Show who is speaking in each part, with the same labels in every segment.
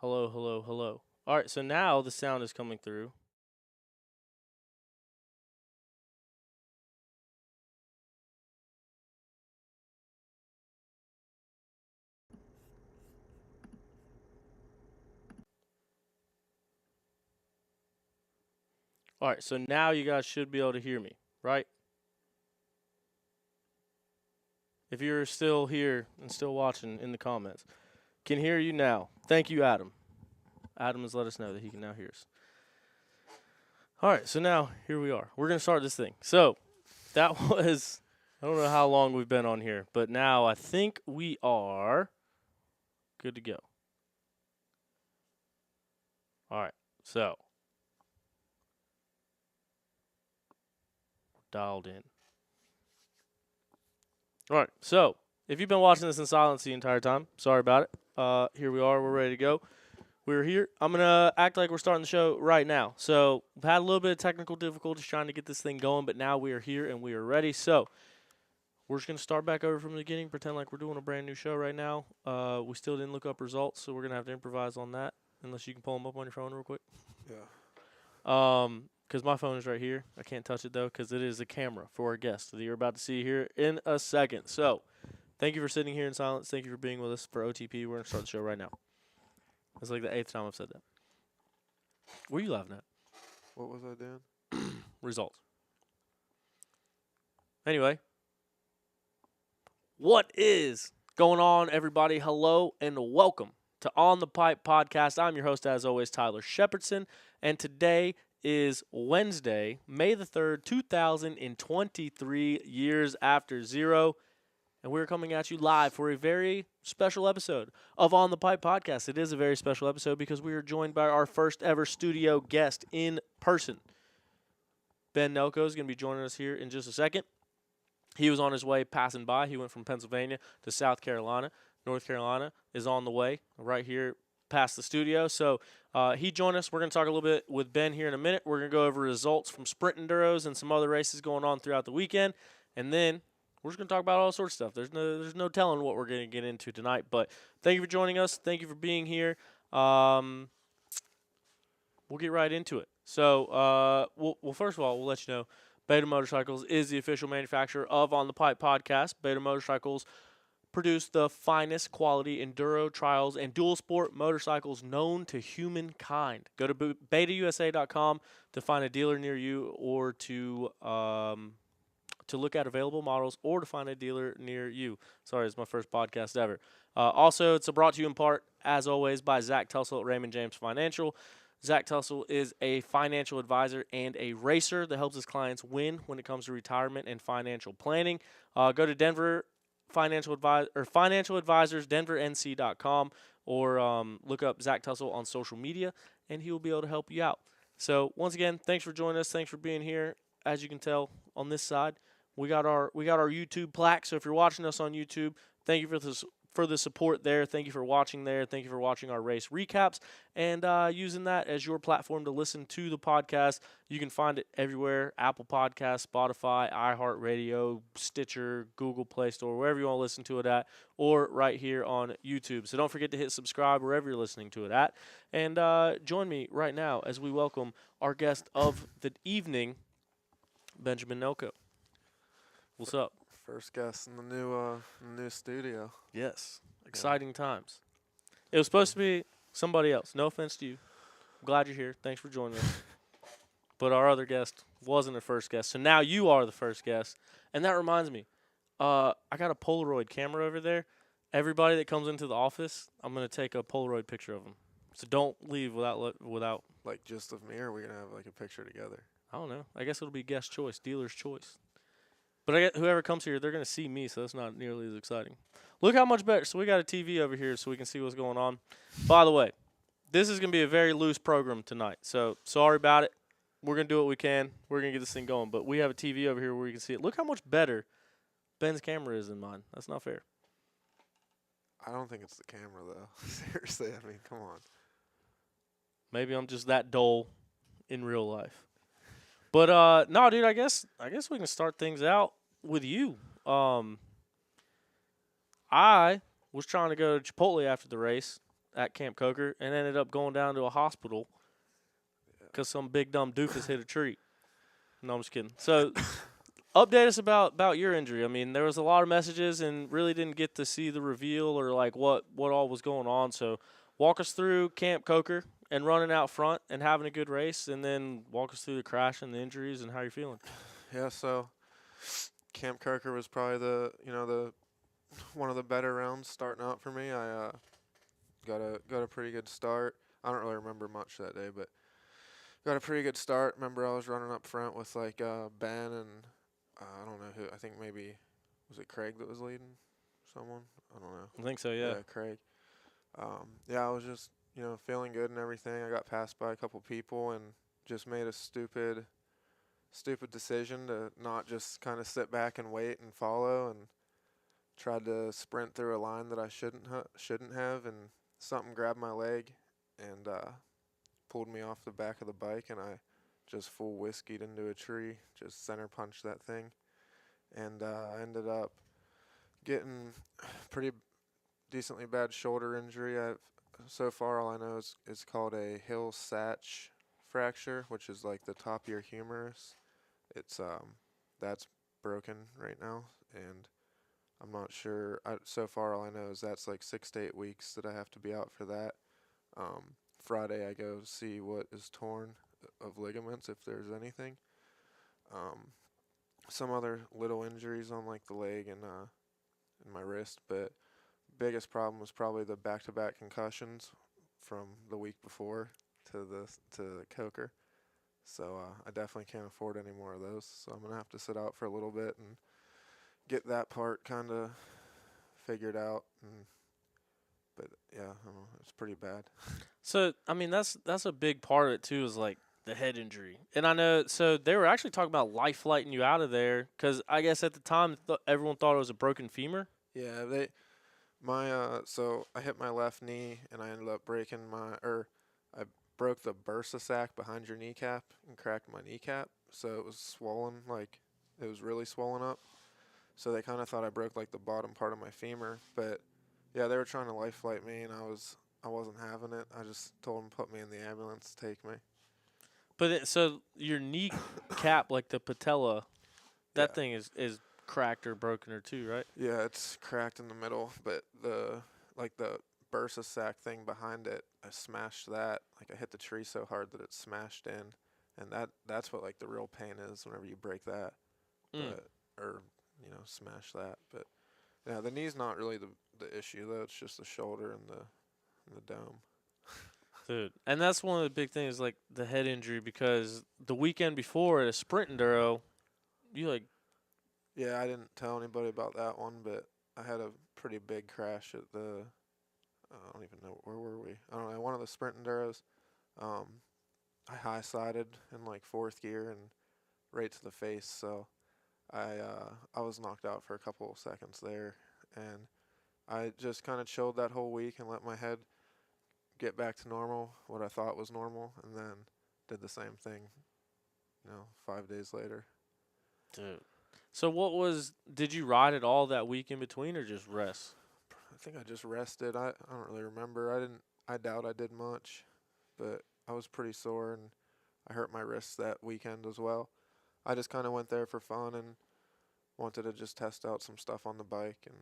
Speaker 1: Hello, hello, hello. All right, so now the sound is coming through. All right, so now you guys should be able to hear me, right? If you're still here and still watching in the comments, can hear you now. Thank you, Adam. Adam has let us know that he can now hear us. All right, so now here we are. We're going to start this thing. So that was, I don't know how long we've been on here, but now I think we are good to go. All right, so dialed in. All right, so if you've been watching this in silence the entire time, sorry about it. Here we are. We're ready to go. We're here. I'm going to act like we're starting the show right now. So we've had a little bit of technical difficulties trying to get this thing going, but now we are here and we are ready. So we're just going to start back over from the beginning, pretend like we're doing a brand new show right now. We still didn't look up results, so we're going to have to improvise on that, unless you can pull them up on your phone real quick.
Speaker 2: Yeah.
Speaker 1: Because my phone is right here. I can't touch it, though, because it is a camera for our guest that you're about to see here in a second. So thank you for sitting here in silence. Thank you for being with us for OTP. We're going to start the show right now. It's like the 8th time I've said that. What are you laughing at?
Speaker 2: What was I doing?
Speaker 1: Results. Anyway, what is going on, everybody? Hello and welcome to On the Pipe Podcast. I'm your host, as always, Tyler Shepardson, and today is Wednesday, May the 3rd, 2023, years after zero. And we're coming at you live for a very special episode of On the Pipe Podcast. It is a very special episode because we are joined by our first ever studio guest in person. Ben Nelko is going to be joining us here in just a second. He was on his way passing by. He went from Pennsylvania to South Carolina. North Carolina is on the way right here past the studio. So he joined us. We're going to talk a little bit with Ben here in a minute. We're going to go over results from sprint enduros and some other races going on throughout the weekend. And then we're just going to talk about all sorts of stuff. There's no telling what we're going to get into tonight. But thank you for joining us. Thank you for being here. We'll get right into it. So, well, first of all, we'll let you know, Beta Motorcycles is the official manufacturer of On the Pipe Podcast. Beta Motorcycles produce the finest quality enduro, trials, and dual sport motorcycles known to humankind. Go to betausa.com to find a dealer near you, or to look at available models, or to find a dealer near you. Sorry, it's my first podcast ever. Also, it's brought to you in part, as always, by Zach Tussle at Raymond James Financial. Zach Tussle is a financial advisor and a racer that helps his clients win when it comes to retirement and financial planning. Go to Denver Financial Advisors, DenverNC.com, or look up Zach Tussle on social media, and he will be able to help you out. So once again, thanks for joining us. Thanks for being here. As you can tell on this side, we got our YouTube plaque. So if you're watching us on YouTube, thank you for the support there. Thank you for watching there. Thank you for watching our race recaps and using that as your platform to listen to the podcast. You can find it everywhere: Apple Podcasts, Spotify, iHeartRadio, Stitcher, Google Play Store, wherever you want to listen to it at, or right here on YouTube. So don't forget to hit subscribe wherever you're listening to it at. And join me right now as we welcome our guest of the evening, Benjamin Nelko. What's up?
Speaker 2: First guest in the new studio.
Speaker 1: Yes. Exciting times. It was supposed to be somebody else. No offense to you. I'm glad you're here. Thanks for joining us. But our other guest wasn't a first guest, so now you are the first guest. And that reminds me, I got a Polaroid camera over there. Everybody that comes into the office, I'm going to take a Polaroid picture of them. So don't leave without.
Speaker 2: Like, just of me, or are we going to have, like, a picture together?
Speaker 1: I don't know. I guess it'll be guest choice, dealer's choice. But I get whoever comes here, they're going to see me, so that's not nearly as exciting. Look how much better. So we got a TV over here so we can see what's going on. By the way, this is going to be a very loose program tonight, so sorry about it. We're going to do what we can. We're going to get this thing going. But we have a TV over here where you can see it. Look how much better Ben's camera is than mine. That's not fair.
Speaker 2: I don't think it's the camera, though. Seriously, I mean, come on.
Speaker 1: Maybe I'm just that dull in real life. But no, dude, I guess we can start things out with you. I was trying to go to Chipotle after the race, at Camp Coker and ended up going down to a hospital
Speaker 2: Yeah.
Speaker 1: because some big dumb doofus hit a tree. No, I'm just kidding. So, update us about your injury. I mean, there was a lot of messages and really didn't get to see the reveal or like what all was going on. So, walk us through Camp Coker and running out front and having a good race, and then walk us through the crash and the injuries and how you're feeling.
Speaker 2: Yeah, so Camp Kirker was probably the one of the better rounds starting out for me. I got a pretty good start. I don't really remember much that day, but got a pretty good start. Remember, I was running up front with like Ben and I don't know who. I think maybe was it Craig that was leading someone. I don't know.
Speaker 1: I think so, yeah.
Speaker 2: Yeah, Craig. Yeah, I was just feeling good and everything. I got passed by a couple people and just made a stupid decision to not just kind of sit back and wait and follow, and tried to sprint through a line that I shouldn't have, and something grabbed my leg and pulled me off the back of the bike, and I just full whiskeyed into a tree, just center punched that thing, and I ended up getting pretty decently bad shoulder injury. I've so far all I know is called a Hill Satch fracture, which is like the top of your humerus. It's that's broken right now, and I'm not sure. So far, all I know is that's like 6 to 8 weeks that I have to be out for that. Friday, I go see what is torn of ligaments, if there's anything. Um, some other little injuries on like the leg and my wrist, but biggest problem was probably the back-to-back concussions from the week before to Coker. So I definitely can't afford any more of those. So I'm gonna have to sit out for a little bit and get that part kind of figured out. But yeah, I don't know, it's pretty bad.
Speaker 1: So, I mean, that's a big part of it too, is like the head injury. And I know, so they were actually talking about life flighting you out of there because I guess at the time everyone thought it was a broken femur.
Speaker 2: Yeah, so I hit my left knee and I ended up I broke the bursa sac behind your kneecap and cracked my kneecap. So it was swollen, like it was really swollen up. So they kind of thought I broke like the bottom part of my femur, but yeah, they were trying to life flight me and I wasn't having it. I just told them to put me in the ambulance, take me.
Speaker 1: But so your knee cap, like the patella,
Speaker 2: Yeah.
Speaker 1: that thing is cracked or broken or too, right?
Speaker 2: Yeah, it's cracked in the middle, but the bursa sac thing behind it, I smashed that. Like I hit the tree so hard that it smashed in, and that's what like the real pain is whenever you break that,
Speaker 1: Mm.
Speaker 2: but or smash that. But yeah, the knee's not really the issue though. It's just the shoulder and the dome.
Speaker 1: Dude, and that's one of the big things, like the head injury, because the weekend before at a sprint enduro, you like,
Speaker 2: Yeah, I didn't tell anybody about that one, but I had a pretty big crash at the I don't even know where were we. I don't know, one of the sprint enduros. Um, I high sided in like fourth gear and right to the face, so I was knocked out for a couple of seconds there, and I just kind of chilled that whole week and let my head get back to normal, what I thought was normal, and then did the same thing, 5 days later.
Speaker 1: dude. So did you ride at all that week in between or just rest?
Speaker 2: I think I just rested. I don't really remember. I doubt I did much, but I was pretty sore and I hurt my wrists that weekend as well. I just kind of went there for fun and wanted to just test out some stuff on the bike and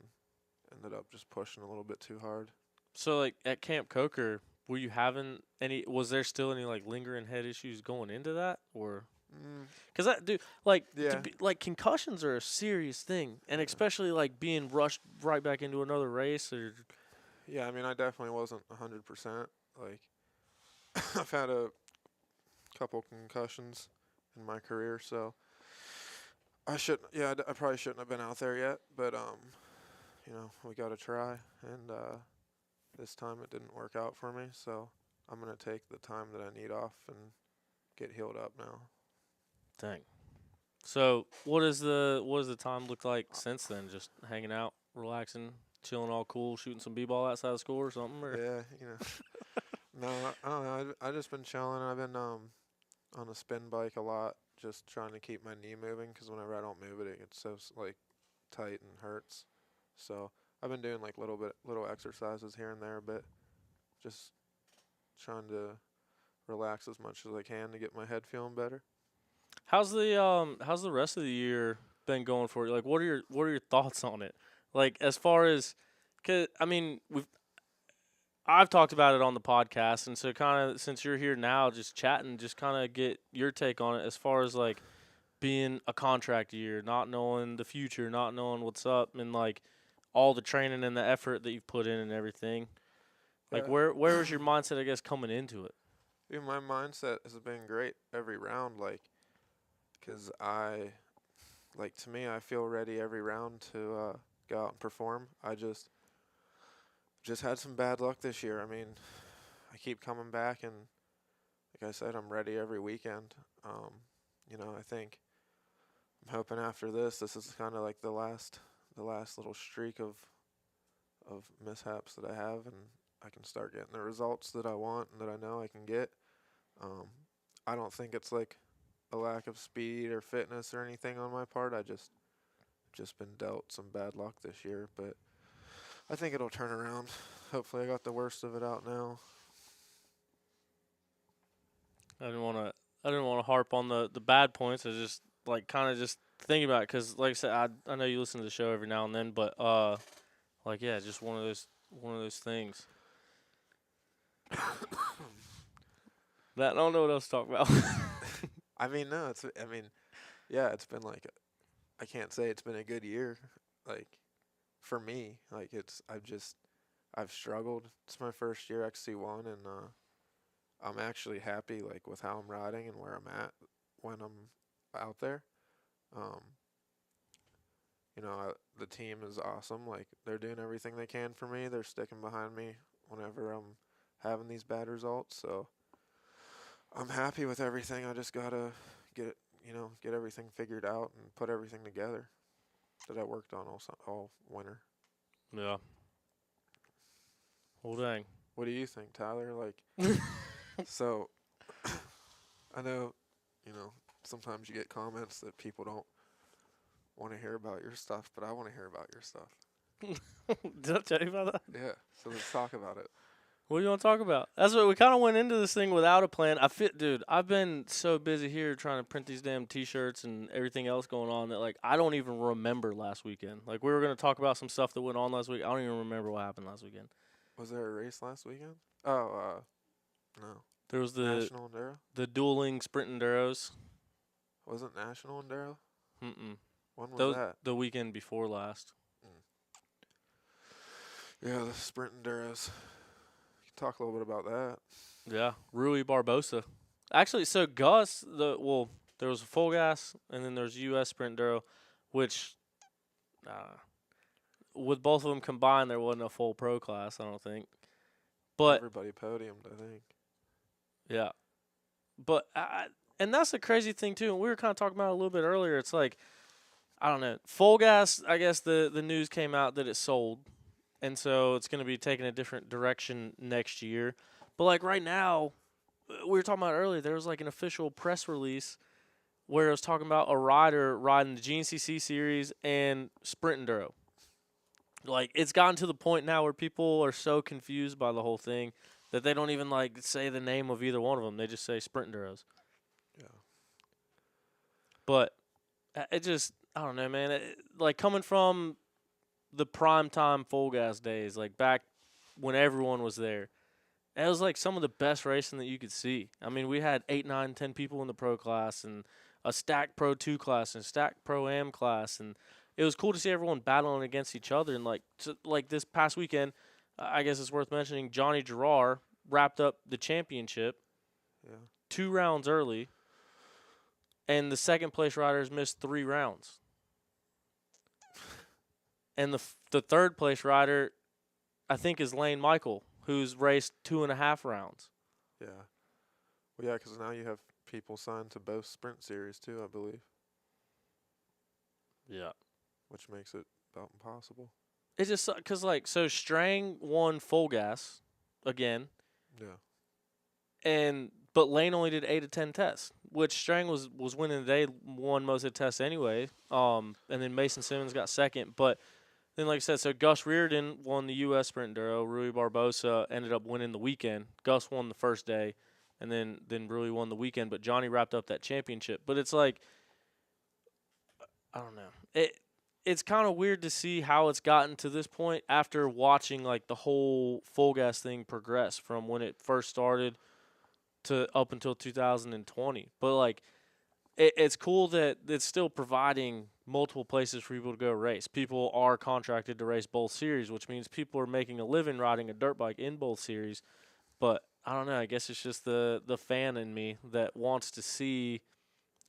Speaker 2: ended up just pushing a little bit too hard.
Speaker 1: So like at Camp Coker, were you having any? Was there still any like lingering head issues going into that, or?
Speaker 2: Mm,
Speaker 1: Because that dude, like,
Speaker 2: yeah,
Speaker 1: like concussions are a serious thing, and
Speaker 2: yeah,
Speaker 1: especially like being rushed right back into another race, or
Speaker 2: yeah. I mean, I definitely wasn't 100%. Like, I've had a couple concussions in my career, so I shouldn't. Yeah, I probably shouldn't have been out there yet. But we got to try, and this time it didn't work out for me. So I'm gonna take the time that I need off and get healed up now.
Speaker 1: dang. So what does the time look like since then? Just hanging out, relaxing, chilling, all cool, shooting some b-ball outside the school or something, or
Speaker 2: Yeah, no, I don't know. I just been chilling. I've been on a spin bike a lot, just trying to keep my knee moving because whenever I don't move it, it gets so like tight and hurts. So I've been doing like little exercises here and there, but just trying to relax as much as I can to get my head feeling better.
Speaker 1: How's the rest of the year been going for you? Like, what are your thoughts on it? Like, as far as, cause I mean, I've talked about it on the podcast, and so kind of since you're here now, just chatting, just kind of get your take on it as far as like being a contract year, not knowing the future, not knowing what's up, and like all the training and the effort that you've put in and everything. Like,
Speaker 2: Yeah.
Speaker 1: where was your mindset, I guess, coming into it?
Speaker 2: Dude, my mindset has been great every round, like, 'cause to me, I feel ready every round to go out and perform. I just had some bad luck this year. I mean, I keep coming back, and like I said, I'm ready every weekend. I think I'm hoping after this is kind of like the last little streak of mishaps that I have, and I can start getting the results that I want and that I know I can get. Um, I don't think it's like a lack of speed or fitness or anything on my part. I just been dealt some bad luck this year, but I think it'll turn around. Hopefully, I got the worst of it out now.
Speaker 1: I didn't want to. I didn't want to harp on the bad points. I just like kind of just thinking about it because, like I said, I know you listen to the show every now and then, but like yeah, just one of those things. That I don't know what else to talk about.
Speaker 2: I mean, no, it's. I mean, yeah, it's been like I can't say it's been a good year. Like for me, like I've struggled. It's my first year XC1, and I'm actually happy like with how I'm riding and where I'm at when I'm out there. Um, the team is awesome. Like they're doing everything they can for me. They're sticking behind me whenever I'm having these bad results. So I'm happy with everything. I just gotta get everything figured out and put everything together that I worked on all winter.
Speaker 1: Yeah. Well, dang.
Speaker 2: What do you think, Tyler? Like, so I know, you know, sometimes you get comments that people don't want to hear about your stuff, but I want to hear about your stuff.
Speaker 1: Did I tell you about that?
Speaker 2: Yeah, so let's talk about it.
Speaker 1: What do you want to talk about? That's what we kind of went into this thing without a plan. Dude. I've been so busy here trying to print these damn T-shirts and everything else going on that like I don't even remember last weekend. Like we were gonna talk about some stuff that went on last week. I don't even remember what happened last weekend.
Speaker 2: Was there a race last weekend? Oh, no.
Speaker 1: There was
Speaker 2: National Enduro?
Speaker 1: the dueling sprint enduros.
Speaker 2: Wasn't National Enduro?
Speaker 1: Mm-mm.
Speaker 2: When was
Speaker 1: Those
Speaker 2: that?
Speaker 1: the weekend before last.
Speaker 2: Yeah, the Sprint Enduros. Talk a little bit about that.
Speaker 1: Yeah, Rui Barbosa. Actually, so Gus, there was a full gas and then there's U.S. Sprint Enduro, which, with both of them combined, there wasn't a full pro class. I don't think. But
Speaker 2: Everybody podiumed, I think.
Speaker 1: yeah, but and that's the crazy thing too. And we were kind of talking about it a little bit earlier. It's like I don't know, full gas. I guess the news came out that it sold, and so it's going to be taking a different direction next year. But like right now, we were talking about earlier, there was like an official press release where it was talking about a rider riding the GNCC series and Sprint Enduro. Like it's gotten to the point now where people are so confused by the whole thing that they don't even like say the name of either one of them. They just say Sprint Enduros.
Speaker 2: Yeah.
Speaker 1: But it just I don't know, man. Like coming from the prime time full gas days, like back when everyone was there. It was like some of the best racing that you could see. I mean, we had 8, 9, 10 people in the pro class and a stack pro 2 class and stack pro am class, and it was cool to see everyone battling against each other. And like this past weekend, I guess it's worth mentioning Johnny Gerard wrapped up the championship
Speaker 2: Yeah.
Speaker 1: 2 rounds early, and the second place riders missed 3 rounds. And the third place rider, I think, is Lane Michael, who's raced 2.5 rounds.
Speaker 2: Yeah. Well, yeah, because now you have people signed to both sprint series too, I believe,
Speaker 1: Yeah.
Speaker 2: which makes it about impossible.
Speaker 1: It's just because, like, so Strang won full gas again,
Speaker 2: Yeah.
Speaker 1: but Lane only did 8 of 10 tests, which Strang was winning the day, won most of the tests anyway. And then Mason Simmons got second, but then like I said, so Gus Reardon won the U.S. Sprint Enduro. Rui Barbosa ended up winning the weekend. Gus won the first day, and then Rui won the weekend. But Johnny wrapped up that championship. But it's like I don't know. It's kind of weird to see how it's gotten to this point after watching like the whole full gas thing progress from when it first started to up until 2020. But like it's cool that it's still providing multiple places for people to go race. People are contracted to race both series, which means people are making a living riding a dirt bike in both series. But I don't know. I guess it's just the fan in me that wants to see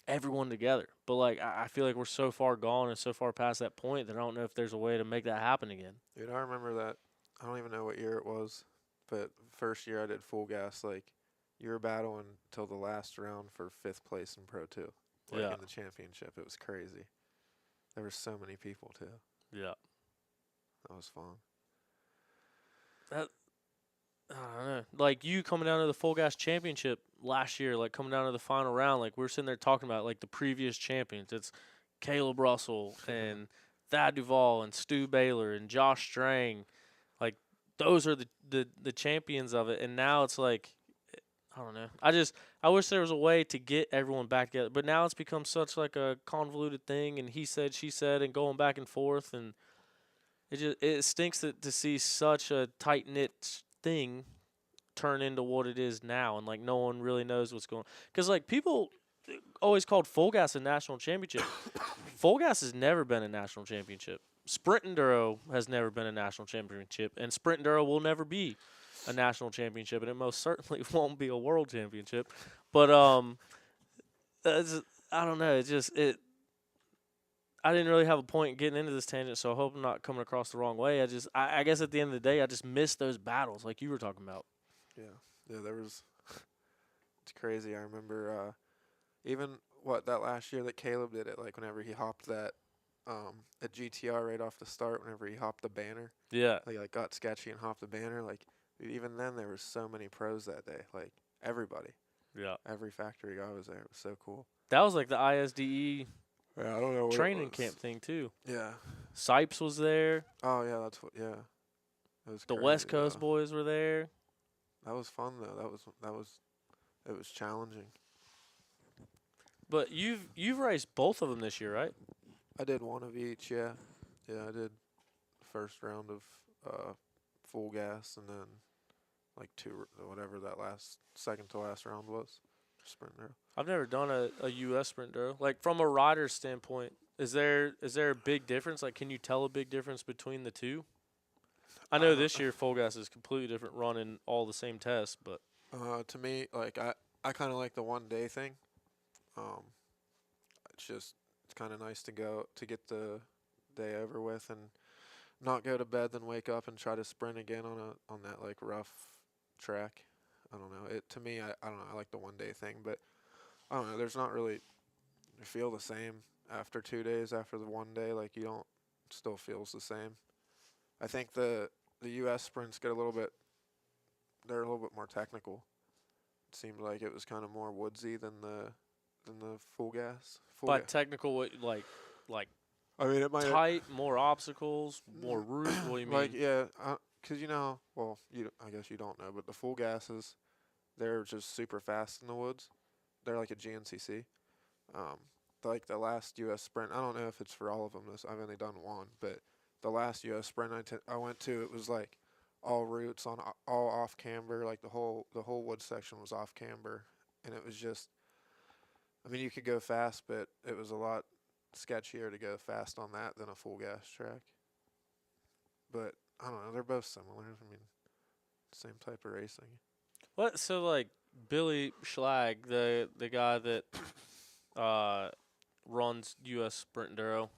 Speaker 1: everyone together. But like I feel like we're so far gone and so far past that point that I don't know if there's a way to make that happen again.
Speaker 2: Dude, I remember that. I don't even know what year it was, but first year I did full gas. Like, you were battling till the last round for 5th place in Pro 2, like
Speaker 1: Yeah.
Speaker 2: in the championship. It was crazy. There were so many people, too.
Speaker 1: Yeah.
Speaker 2: That was fun.
Speaker 1: That I don't know. Like you coming down to the full gas championship last year, like coming down to the final round, like we are sitting there talking about like the previous champions. It's Caleb Russell and Thad Duvall and Stu Baylor and Josh Strang. Like those are the champions of it. And now it's like I don't know. I wish there was a way to get everyone back together. But now it's become such like a convoluted thing and he said, she said and going back and forth and it stinks to see such a tight knit thing turn into what it is now, and like no one really knows what's going. Because like people always called full gas a national championship. Full gas has never been a national championship. Sprint enduro has never been a national championship, and sprint enduro will never be a national championship, and it most certainly won't be a world championship. But it's, I don't know. It just it I didn't really have a point getting into this tangent, so I hope I'm not coming across the wrong way. I guess at the end of the day, I just miss those battles like you were talking about.
Speaker 2: Yeah. Yeah, there was. It's crazy. I remember even that last year that Caleb did it, like whenever he hopped that at GTR right off the start, whenever he hopped the banner,
Speaker 1: Yeah,
Speaker 2: like got sketchy and hopped the banner. Like, dude, even then there was so many pros that day. Like, everybody,
Speaker 1: yeah.
Speaker 2: every factory guy was there. It was so cool.
Speaker 1: That was like the ISDE
Speaker 2: Yeah, I don't know what it
Speaker 1: training
Speaker 2: was.
Speaker 1: camp thing too.
Speaker 2: Yeah.
Speaker 1: Sipes was there.
Speaker 2: Oh yeah, that's what. Yeah, it was
Speaker 1: The
Speaker 2: crazy
Speaker 1: West Coast
Speaker 2: though.
Speaker 1: boys were there.
Speaker 2: That was fun though. That was. It was challenging.
Speaker 1: But you've raced both of them this year, right?
Speaker 2: I did one of each. Yeah. Yeah, I did first round of full gas, and then like whatever that last second to last round was, sprint rail.
Speaker 1: I've never done a US sprint enduro. Like from a rider standpoint, is there a big difference? Like, can you tell a big difference between the two? I know this year full gas is completely different, running all the same tests, but
Speaker 2: To me, like I kind of like the 1 day thing. Um, it's kind of nice to go to get the day over with and not go to bed, then wake up and try to sprint again on that like rough track. I don't know. It to me, I don't know. I like the 1 day thing, but I don't know. There's not really you feel the same after 2 days after the 1 day. Like you don't still feels the same. I think the U.S. sprints get a little bit. They're a little bit more technical. It seemed like it was kind of more woodsy than the full gas.
Speaker 1: by technical, like
Speaker 2: I mean, it might
Speaker 1: tight, more obstacles, more route. What do you mean?
Speaker 2: like yeah, cause well, I guess you don't know, but the full gases, they're just super fast in the woods. They're like a GNCC. Um, like the last U.S. sprint, I don't know if it's for all of them. I've only done one, but the last U.S. sprint I went to, it was like all routes on all off camber. Like the whole wood section was off camber, and it was just. I mean, you could go fast, but it was a lot sketchier to go fast on that than a full gas track. But I don't know, they're both similar. I mean, same type of racing.
Speaker 1: What? So like Billy Schlag, the guy that uh runs U.S. Sprint Enduro,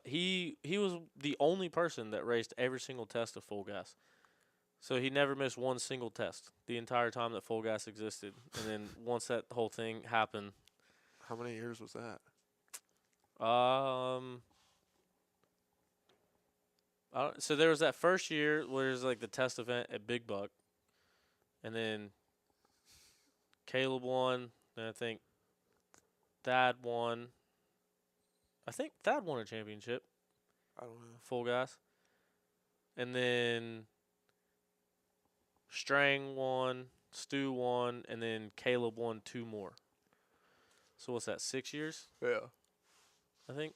Speaker 1: he was the only person that raced every single test of full gas. So he never missed one single test the entire time that full gas existed. And then once that whole thing happened,
Speaker 2: How many years was that?
Speaker 1: um, so there was that first year where there's like the test event at Big Buck, and then Caleb won. Then I think Thad won. I think Thad won a championship
Speaker 2: I don't know.
Speaker 1: full gas. and then Strang won, Stu won, and then Caleb won 2 more. So what's that? 6 years,
Speaker 2: Yeah.
Speaker 1: I think.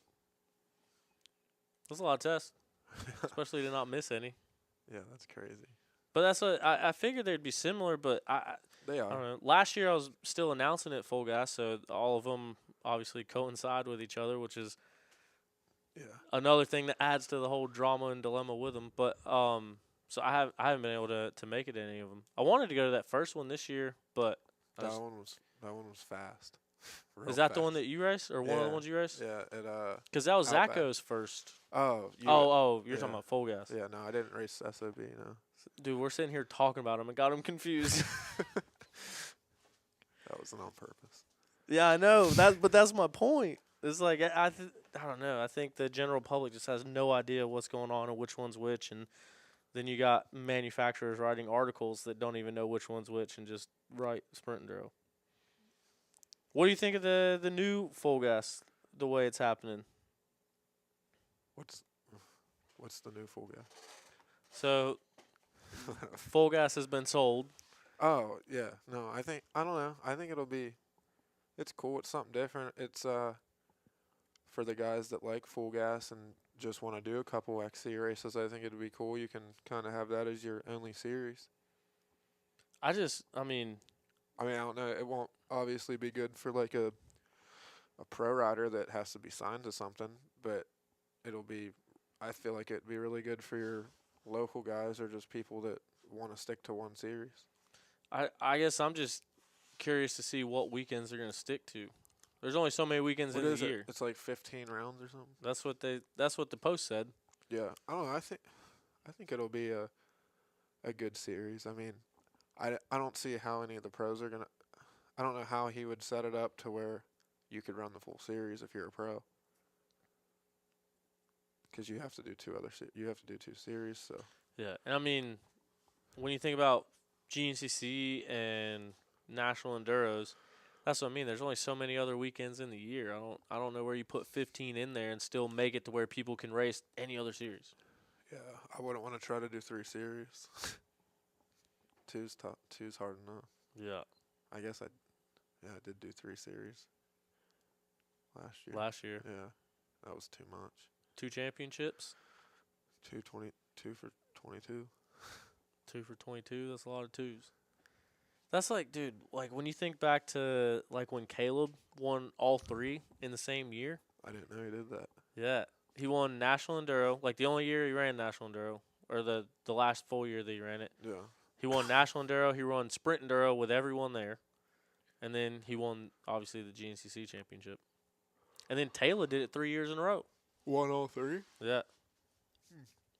Speaker 1: That's a lot of tests, especially to not miss any.
Speaker 2: Yeah, that's crazy.
Speaker 1: But that's what I figured they'd be similar, but
Speaker 2: They
Speaker 1: I don't
Speaker 2: are.
Speaker 1: know. Last year I was still announcing it full gas, so all of them obviously coincide with each other, which is
Speaker 2: Yeah.
Speaker 1: another thing that adds to the whole drama and dilemma with them. But so I haven't been able to make it to any of them. I wanted to go to that first one this year, but
Speaker 2: That one was fast. Real
Speaker 1: is that the one
Speaker 2: fast.
Speaker 1: that you raced or one of the ones you raced?
Speaker 2: Yeah, it
Speaker 1: Because that was
Speaker 2: Outback.
Speaker 1: Zacho's first.
Speaker 2: Oh,
Speaker 1: You're talking
Speaker 2: yeah.
Speaker 1: about full gas.
Speaker 2: Yeah, no, I didn't race SOB, no.
Speaker 1: Dude, we're sitting here talking about him and got him confused.
Speaker 2: That wasn't on purpose.
Speaker 1: Yeah, I know. But that's my point. It's like I don't know. I think the general public just has no idea what's going on and which one's which, and then you got manufacturers writing articles that don't even know which one's which and just write sprint enduro. What do you think of the new full gas? The way it's happening.
Speaker 2: What's the new full gas?
Speaker 1: So full gas has been sold.
Speaker 2: Oh, yeah. No, I don't know. I think it's cool. It's something different. It's for the guys that like full gas and just want to do a couple XC races, I think it'd be cool. You can kind of have that as your only series.
Speaker 1: I mean,
Speaker 2: I don't know. It won't obviously be good for like a pro rider that has to be signed to something, but I feel like it'd be really good for your local guys or just people that want to stick to one series.
Speaker 1: I guess I'm just curious to see what weekends they're gonna stick to. There's only so many weekends in the year.
Speaker 2: It's like 15 rounds or something.
Speaker 1: That's what the post said.
Speaker 2: Yeah, I don't know. I think it'll be a good series. I mean, I don't see how any of the pros are gonna. I don't know how he would set it up to where you could run the full series if you're a pro. Because you have to do you have to do 2 series. So
Speaker 1: Yeah, and I mean, when you think about GNCC and National Enduros, that's what I mean. There's only so many other weekends in the year. I don't know where you put 15 in there and still make it to where people can race any other series.
Speaker 2: yeah, I wouldn't want to try to do 3 series. Two's tough. Two's hard enough.
Speaker 1: Yeah.
Speaker 2: I guess I did do 3 series last year. Yeah, that was too much.
Speaker 1: 2 championships.
Speaker 2: 2 for 22.
Speaker 1: 2 for 22. That's a lot of twos. That's like, dude, like when you think back to like when Caleb won all 3 in the same year.
Speaker 2: I didn't know he did that.
Speaker 1: Yeah. He won National Enduro, like the only year he ran National Enduro, or the last full year that he ran it.
Speaker 2: Yeah.
Speaker 1: He won National Enduro, he won Sprint Enduro with everyone there. And then he won, obviously, the GNCC championship. And then Taylor did it 3 years in a row.
Speaker 2: Won all 3?
Speaker 1: Yeah.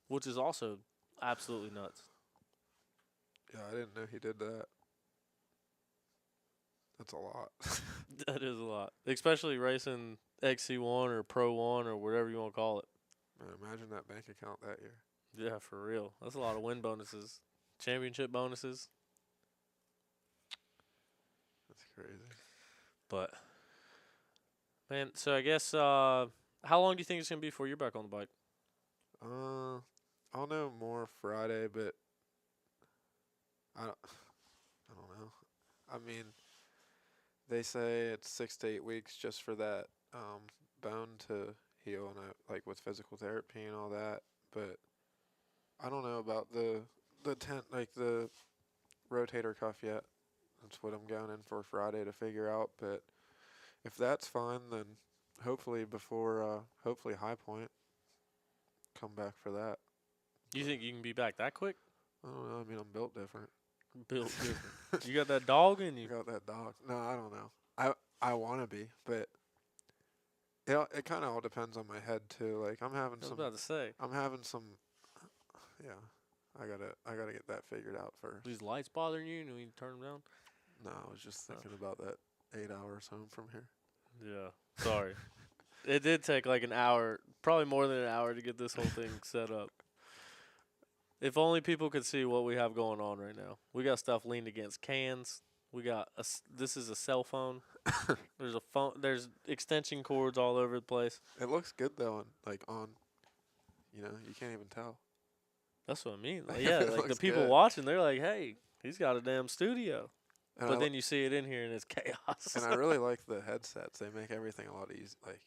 Speaker 1: Which is also absolutely nuts.
Speaker 2: Yeah, I didn't know he did that. That's a lot.
Speaker 1: That is a lot. Especially racing XC1 or Pro 1 or whatever you want to call it.
Speaker 2: Man, imagine that bank account that year.
Speaker 1: Yeah, for real. That's a lot of win bonuses. Championship bonuses.
Speaker 2: That's crazy.
Speaker 1: But, man, so I guess, how long do you think it's going to be before you're back on the bike?
Speaker 2: I'll know more Friday, but I don't know. I mean, they say it's 6 to 8 weeks just for that bone to heal, and like with physical therapy and all that. But I don't know about the rotator cuff yet. That's what I'm going in for Friday to figure out. But if that's fine, then hopefully hopefully High Point come back for that.
Speaker 1: You think you can be back that quick?
Speaker 2: I don't know. I mean, I'm built different.
Speaker 1: Built different. You got that dog in you.
Speaker 2: You got that dog. No, I don't know. I want to be, but it kind of all depends on my head too. Like
Speaker 1: I was about to say.
Speaker 2: I'm having some. Yeah, I gotta get that figured out first.
Speaker 1: These lights bothering you when you turn them down?
Speaker 2: No, I was just thinking about that 8 hours home from here.
Speaker 1: Yeah. Sorry. It did take like an hour, probably more than an hour to get this whole thing set up. If only people could see what we have going on right now. We got stuff leaned against cans. This is a cell phone. There's a phone. There's extension cords all over the place.
Speaker 2: It looks good though, you can't even tell.
Speaker 1: That's what I mean. Like, yeah,
Speaker 2: It
Speaker 1: like the
Speaker 2: looks
Speaker 1: people
Speaker 2: good.
Speaker 1: watching, they're like, "Hey, he's got a damn studio."
Speaker 2: And
Speaker 1: But then you see it in here and it's
Speaker 2: and
Speaker 1: chaos.
Speaker 2: I really like the headsets. They make everything a lot easy. Like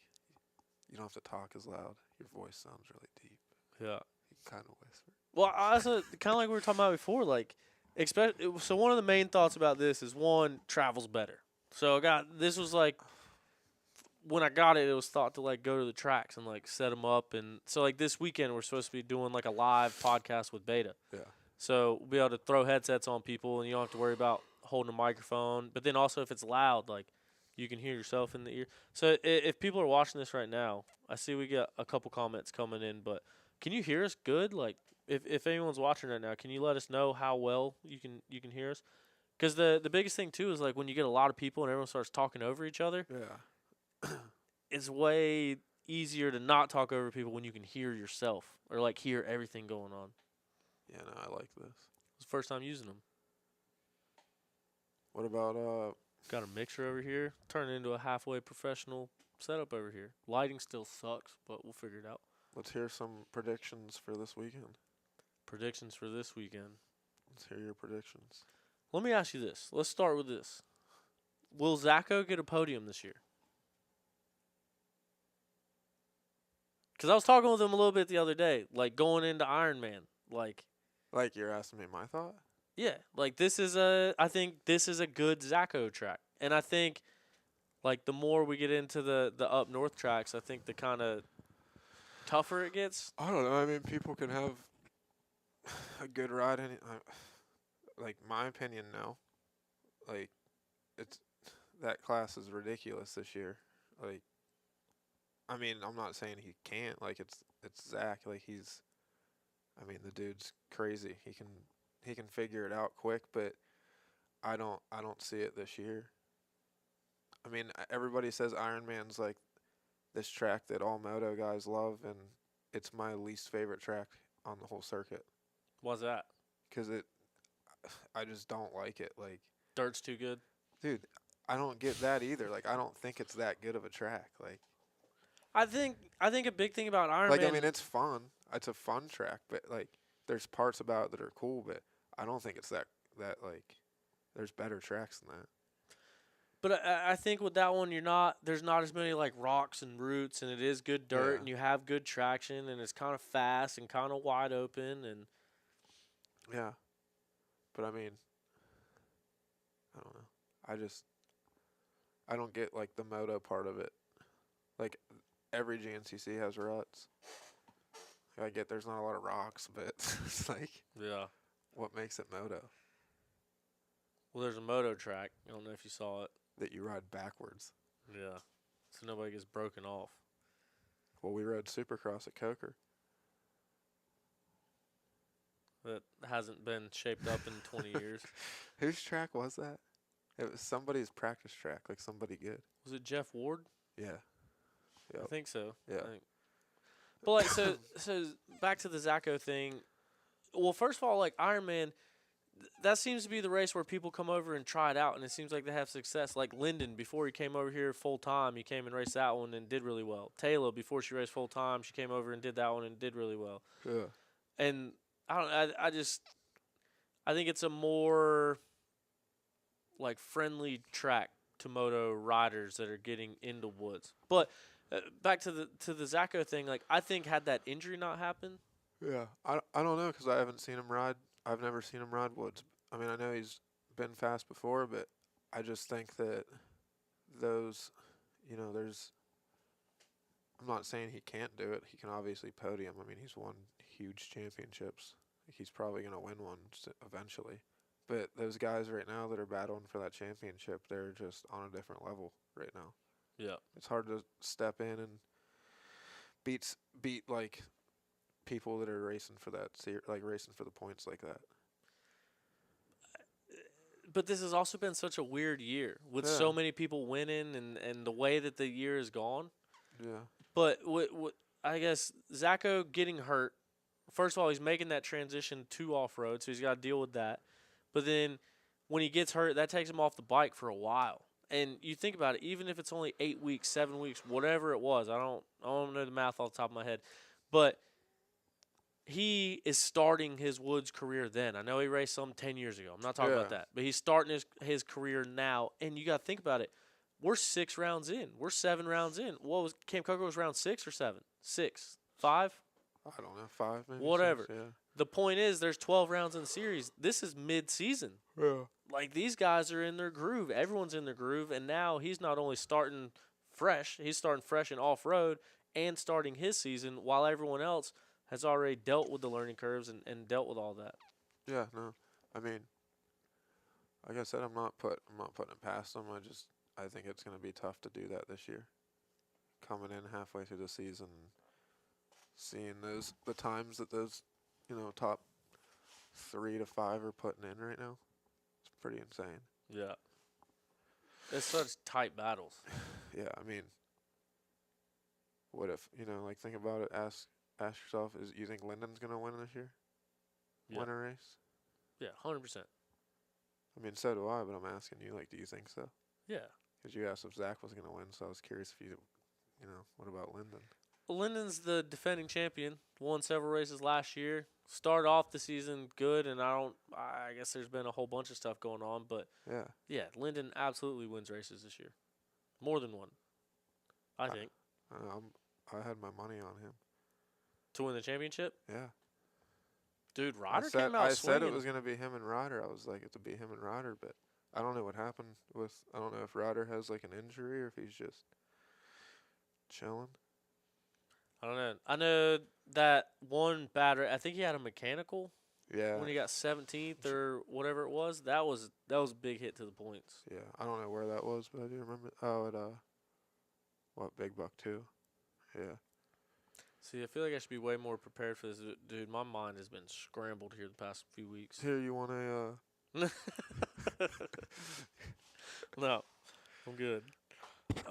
Speaker 2: you don't have to talk as loud. Your voice sounds really deep.
Speaker 1: Yeah.
Speaker 2: You can kind of whisper.
Speaker 1: Well, I also kind of like we were talking about before. Like, so one of the main thoughts about this is one, travel's better. So I got this was like when I got it, it was thought to like go to the tracks and like set them up, and so like this weekend we're supposed to be doing like a live podcast with Beta.
Speaker 2: Yeah.
Speaker 1: So we'll be able to throw headsets on people, and you don't have to worry about holding a microphone. But then also if it's loud, like you can hear yourself in the ear. So if people are watching this right now, I see we got a couple comments coming in, but can you hear us good? Like if anyone's watching right now, can you let us know how well you can hear us? Because the biggest thing too is like when you get a lot of people and everyone starts talking over each other,
Speaker 2: Yeah.
Speaker 1: it's way easier to not talk over people when you can hear yourself or like hear everything going on.
Speaker 2: Yeah. No, I like this.
Speaker 1: It's the first time using them.
Speaker 2: What about
Speaker 1: Got a mixer over here. Turn it into a halfway professional setup over here. Lighting still sucks, but we'll figure it out.
Speaker 2: Let's hear some predictions for this weekend.
Speaker 1: Predictions for this weekend.
Speaker 2: Let's hear your predictions.
Speaker 1: Let me ask you this. Let's start with this. Will Zacho get a podium this year? Because I was talking with him a little bit the other day, like going into Ironman. Like
Speaker 2: You're asking me my thought?
Speaker 1: yeah, like I think this is a good Zacho track. And I think like the more we get into the up north tracks, I think the kind of tougher it gets.
Speaker 2: I don't know. I mean, people can have a good ride. Like my opinion now, like it's that class is ridiculous this year. Like, I mean, I'm not saying he can't. Like it's Zach. Like I mean, the dude's crazy. He can figure it out quick, but I don't see it this year. I mean, everybody says Ironman's like this track that all moto guys love, and it's my least favorite track on the whole circuit
Speaker 1: Why's that?
Speaker 2: because I just don't like it. Like,
Speaker 1: Dirt's too good.
Speaker 2: dude, I don't get that either. Like, I don't think it's that good of a track.
Speaker 1: I think a big thing about Iron
Speaker 2: Like
Speaker 1: Man.
Speaker 2: I mean, it's fun. It's a fun track, but like, there's parts about it that are cool, but I don't think it's that like. There's better tracks than that.
Speaker 1: But I think with that one, there's not as many like rocks and roots, and it is good dirt,
Speaker 2: Yeah.
Speaker 1: and you have good traction, and it's kind of fast and kind of wide open, and
Speaker 2: Yeah, but I mean, I don't know. I don't get like the moto part of it. Like every GNCC has ruts. I get there's not a lot of rocks, but it's like
Speaker 1: yeah.
Speaker 2: what makes it moto?
Speaker 1: Well, there's a moto track. I don't know if you saw it.
Speaker 2: That you ride backwards.
Speaker 1: Yeah. So nobody gets broken off.
Speaker 2: Well, we rode Supercross at Coker.
Speaker 1: That hasn't been shaped up in 20 years.
Speaker 2: Whose track was that? It was somebody's practice track, like somebody good.
Speaker 1: Was it Jeff Ward?
Speaker 2: Yeah.
Speaker 1: I
Speaker 2: Yep.
Speaker 1: think so.
Speaker 2: Yeah.
Speaker 1: But like so back to the Zacho thing. Well, first of all, like Ironman, that seems to be the race where people come over and try it out, and it seems like they have success. Like Lyndon, before he came over here full time, he came and raced that one and did really well. Taylor, before she raced full time, she came over and did that one and did really well.
Speaker 2: Yeah.
Speaker 1: And I don't, I think it's a more like friendly track to moto riders that are getting into woods. But back to the Zacho thing, like I think had that injury not happened.
Speaker 2: Yeah. I don't know because I haven't seen him ride. I've never seen him ride woods. I mean, I know he's been fast before, but I just think that those, there's. I'm not saying he can't do it. He can obviously podium. I mean, he's won huge championships. He's probably going to win one eventually. But those guys right now that are battling for that championship, they're just on a different level right now.
Speaker 1: Yeah.
Speaker 2: It's hard to step in and beat like people that are racing for that, like racing for the points like that.
Speaker 1: But this has also been such a weird year with so many people winning and the way that the year has gone.
Speaker 2: Yeah.
Speaker 1: But I guess Zacho getting hurt. First of all, he's making that transition to off road, so he's got to deal with that. But then when he gets hurt, that takes him off the bike for a while. And you think about it, even if it's only 8 weeks, 7 weeks, whatever it was, I don't know the math off the top of my head, but he is starting his Woods career then. I know he raced some 10 years ago. I'm not talking
Speaker 2: Yeah.
Speaker 1: about that. But he's starting his career now. And you got to think about it. We're 6 rounds in. We're 7 rounds in. What was Cam Coker was round 6 or 7? 6. 5?
Speaker 2: I don't know, 5 maybe.
Speaker 1: Whatever.
Speaker 2: 6, yeah.
Speaker 1: The point is there's 12 rounds in the series. This is mid-season.
Speaker 2: Yeah.
Speaker 1: Like these guys are in their groove. Everyone's in their groove. And now he's not only starting fresh, he's starting fresh in off-road and starting his season while everyone else has already dealt with the learning curves and dealt with all that.
Speaker 2: Yeah, no. I mean, like I said, I'm not putting it past them. I think it's going to be tough to do that this year. Coming in halfway through the season, seeing the times that those, top 3 to 5 are putting in right now, it's pretty insane.
Speaker 1: Yeah. It's such tight battles.
Speaker 2: Yeah, I mean, what if, like think about it, ask yourself, you think Lyndon's going to win this year?
Speaker 1: Yeah.
Speaker 2: Win a race?
Speaker 1: Yeah, 100%.
Speaker 2: I mean, so do I, but I'm asking you, like, do you think so?
Speaker 1: Yeah.
Speaker 2: Because you asked if Zach was going to win, so I was curious if what about Lyndon?
Speaker 1: Lyndon's the defending champion. Won several races last year. Started off the season good, and I guess there's been a whole bunch of stuff going on, but
Speaker 2: Yeah.
Speaker 1: Lyndon absolutely wins races this year. More than one, I think.
Speaker 2: I had my money on him.
Speaker 1: To win the championship?
Speaker 2: Yeah.
Speaker 1: Dude, Ryder came out
Speaker 2: I said
Speaker 1: swinging.
Speaker 2: it was going to be him and Ryder. I was like, it would be him and Ryder, but I don't know what happened I don't know if Ryder has like an injury or if he's just chilling.
Speaker 1: I don't know. I know that one batter, I think he had a mechanical
Speaker 2: Yeah.
Speaker 1: when he got 17th or whatever it was. That was a big hit to the points.
Speaker 2: Yeah. I don't know where that was, but I do remember. Oh, at Big Buck 2. Yeah.
Speaker 1: See, I feel like I should be way more prepared for this. Dude, my mind has been scrambled here the past few weeks.
Speaker 2: Here, you want a
Speaker 1: No, I'm good. There's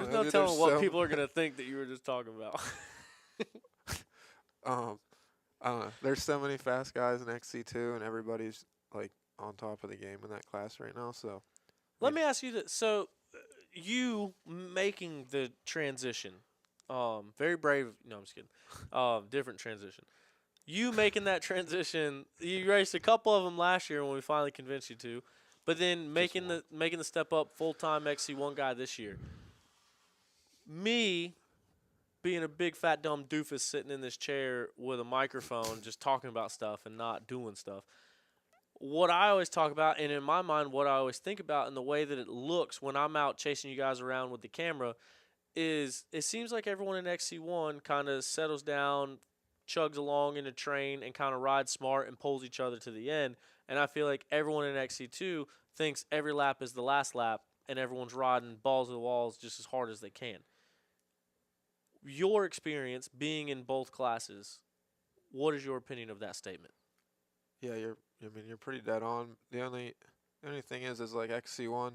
Speaker 2: know,
Speaker 1: no telling what
Speaker 2: some,
Speaker 1: people are gonna think that you were just talking about.
Speaker 2: I don't know. There's so many fast guys in XC2, and everybody's like on top of the game in that class right now. So
Speaker 1: Let me ask you this: so, you making the transition, very brave. No, I'm just kidding. Different transition. You making that transition. You raced a couple of them last year when we finally convinced you to, but then making the step up full time XC1 guy this year. Me being a big fat dumb doofus sitting in this chair with a microphone just talking about stuff and not doing stuff. What I always talk about, and in my mind what I always think about and the way that it looks when I'm out chasing you guys around with the camera is it seems like everyone in XC1 kind of settles down, chugs along in a train and kind of rides smart and pulls each other to the end. And I feel like everyone in XC2 thinks every lap is the last lap and everyone's riding balls to the walls just as hard as they can. Your experience being in both classes, what is your opinion of that statement?
Speaker 2: yeah, you're pretty dead on. The only thing is like XC1.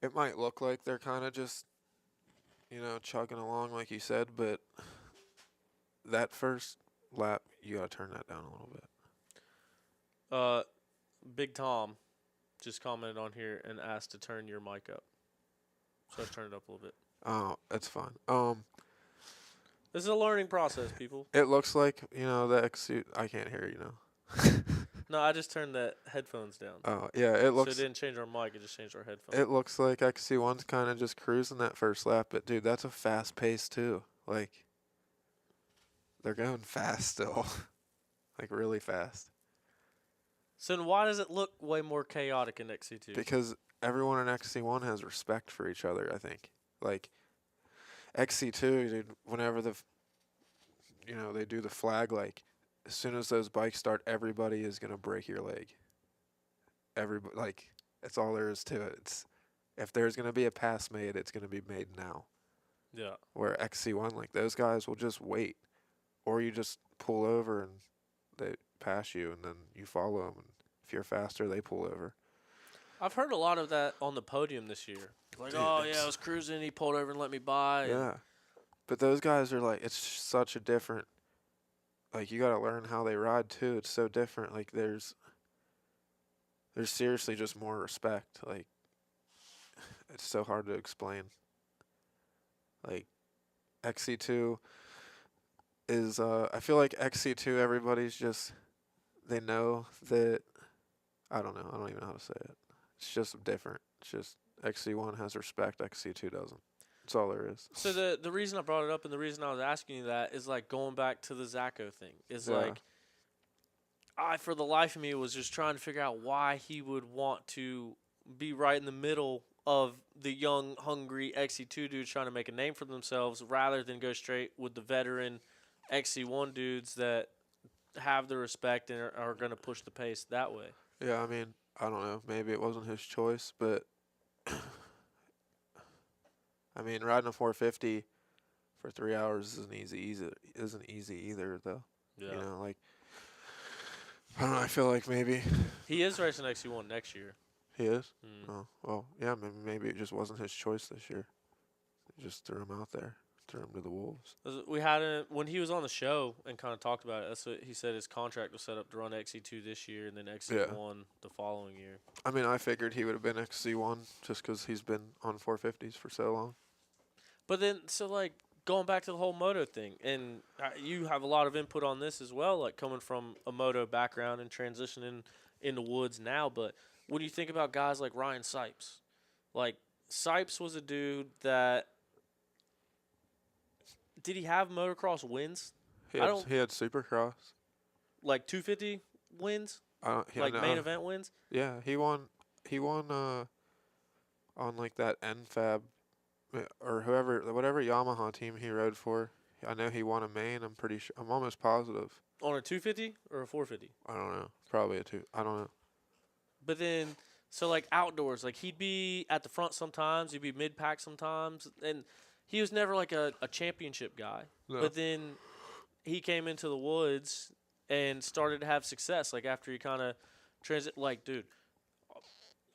Speaker 2: It might look like they're kind of just chugging along like you said, but that first lap you gotta turn that down a little bit.
Speaker 1: Big Tom just commented on here and asked to turn your mic up. So I turned it up a little bit.
Speaker 2: Oh, that's fine.
Speaker 1: This is a learning process, people.
Speaker 2: It looks like the XC. I can't hear you now.
Speaker 1: No, I just turned the headphones down.
Speaker 2: Oh yeah, it looks.
Speaker 1: So it didn't change our mic; it just changed our headphones.
Speaker 2: It looks like XC1's kind of just cruising that first lap, but dude, that's a fast pace too. Like they're going fast still, like really fast.
Speaker 1: So then why does it look way more chaotic in XC2?
Speaker 2: Because everyone in XC1 has respect for each other. I think like XC2, dude. Whenever they do the flag, like as soon as those bikes start, everybody is gonna break your leg. Everybody, like, that's all there is to it. It's if there's gonna be a pass made, it's gonna be made now.
Speaker 1: Yeah.
Speaker 2: Where XC1, like those guys will just wait, or you just pull over and they pass you, and then you follow them. And if you're faster, they pull over.
Speaker 1: I've heard a lot of that on the podium this year. Like,
Speaker 2: Dude,
Speaker 1: oh yeah, I was cruising, he pulled over and let me by.
Speaker 2: Yeah, but those guys are like, it's such a different. Like you gotta learn how they ride too. It's so different. Like there's seriously just more respect. Like it's so hard to explain. Like XC2, is I feel like XC2 everybody's just they know that I don't know. I don't even know how to say it. It's just different. It's just XC1 has respect, XC2 doesn't. That's all there is.
Speaker 1: So the reason I brought it up and the reason I was asking you that is like going back to the Zacho thing. Is
Speaker 2: Yeah.
Speaker 1: like I for the life of me was just trying to figure out why he would want to be right in the middle of the young, hungry XC2 dudes trying to make a name for themselves rather than go straight with the veteran XC1 dudes that have the respect and are going to push the pace that way.
Speaker 2: Yeah, I mean, I don't know. Maybe it wasn't his choice, but I mean, riding a 450 for 3 hours isn't easy either, though.
Speaker 1: Yeah.
Speaker 2: You know, like I don't know. I feel like maybe
Speaker 1: He is racing XC1 next year.
Speaker 2: he is.
Speaker 1: Mm.
Speaker 2: Oh, well, yeah. Maybe it just wasn't his choice this year. They just threw him out there, threw him to the wolves.
Speaker 1: We had when he was on the show and kind of talked about it. That's what he said. His contract was set up to run XC2 this year and then XC1 the following year.
Speaker 2: I mean, I figured he would have been XC1 just because he's been on 450s for so long.
Speaker 1: But then, so like going back to the whole moto thing, and you have a lot of input on this as well, like coming from a moto background and transitioning into woods now. But when you think about guys like Ryan Sipes, like Sipes was a dude that did he have motocross wins?
Speaker 2: He had Supercross.
Speaker 1: Like 250 wins, like main event wins.
Speaker 2: Yeah, he won. He won on like that NFAB or whatever Yamaha team he rode for. I know he won a main. I'm pretty sure. I'm almost positive.
Speaker 1: On a 250 or a 450?
Speaker 2: I don't know. Probably a two. I don't know.
Speaker 1: But then, so like outdoors, like he'd be at the front sometimes, he'd be mid pack sometimes, and he was never like a championship guy.
Speaker 2: No.
Speaker 1: But then he came into the woods and started to have success. Like after he kind of like dude,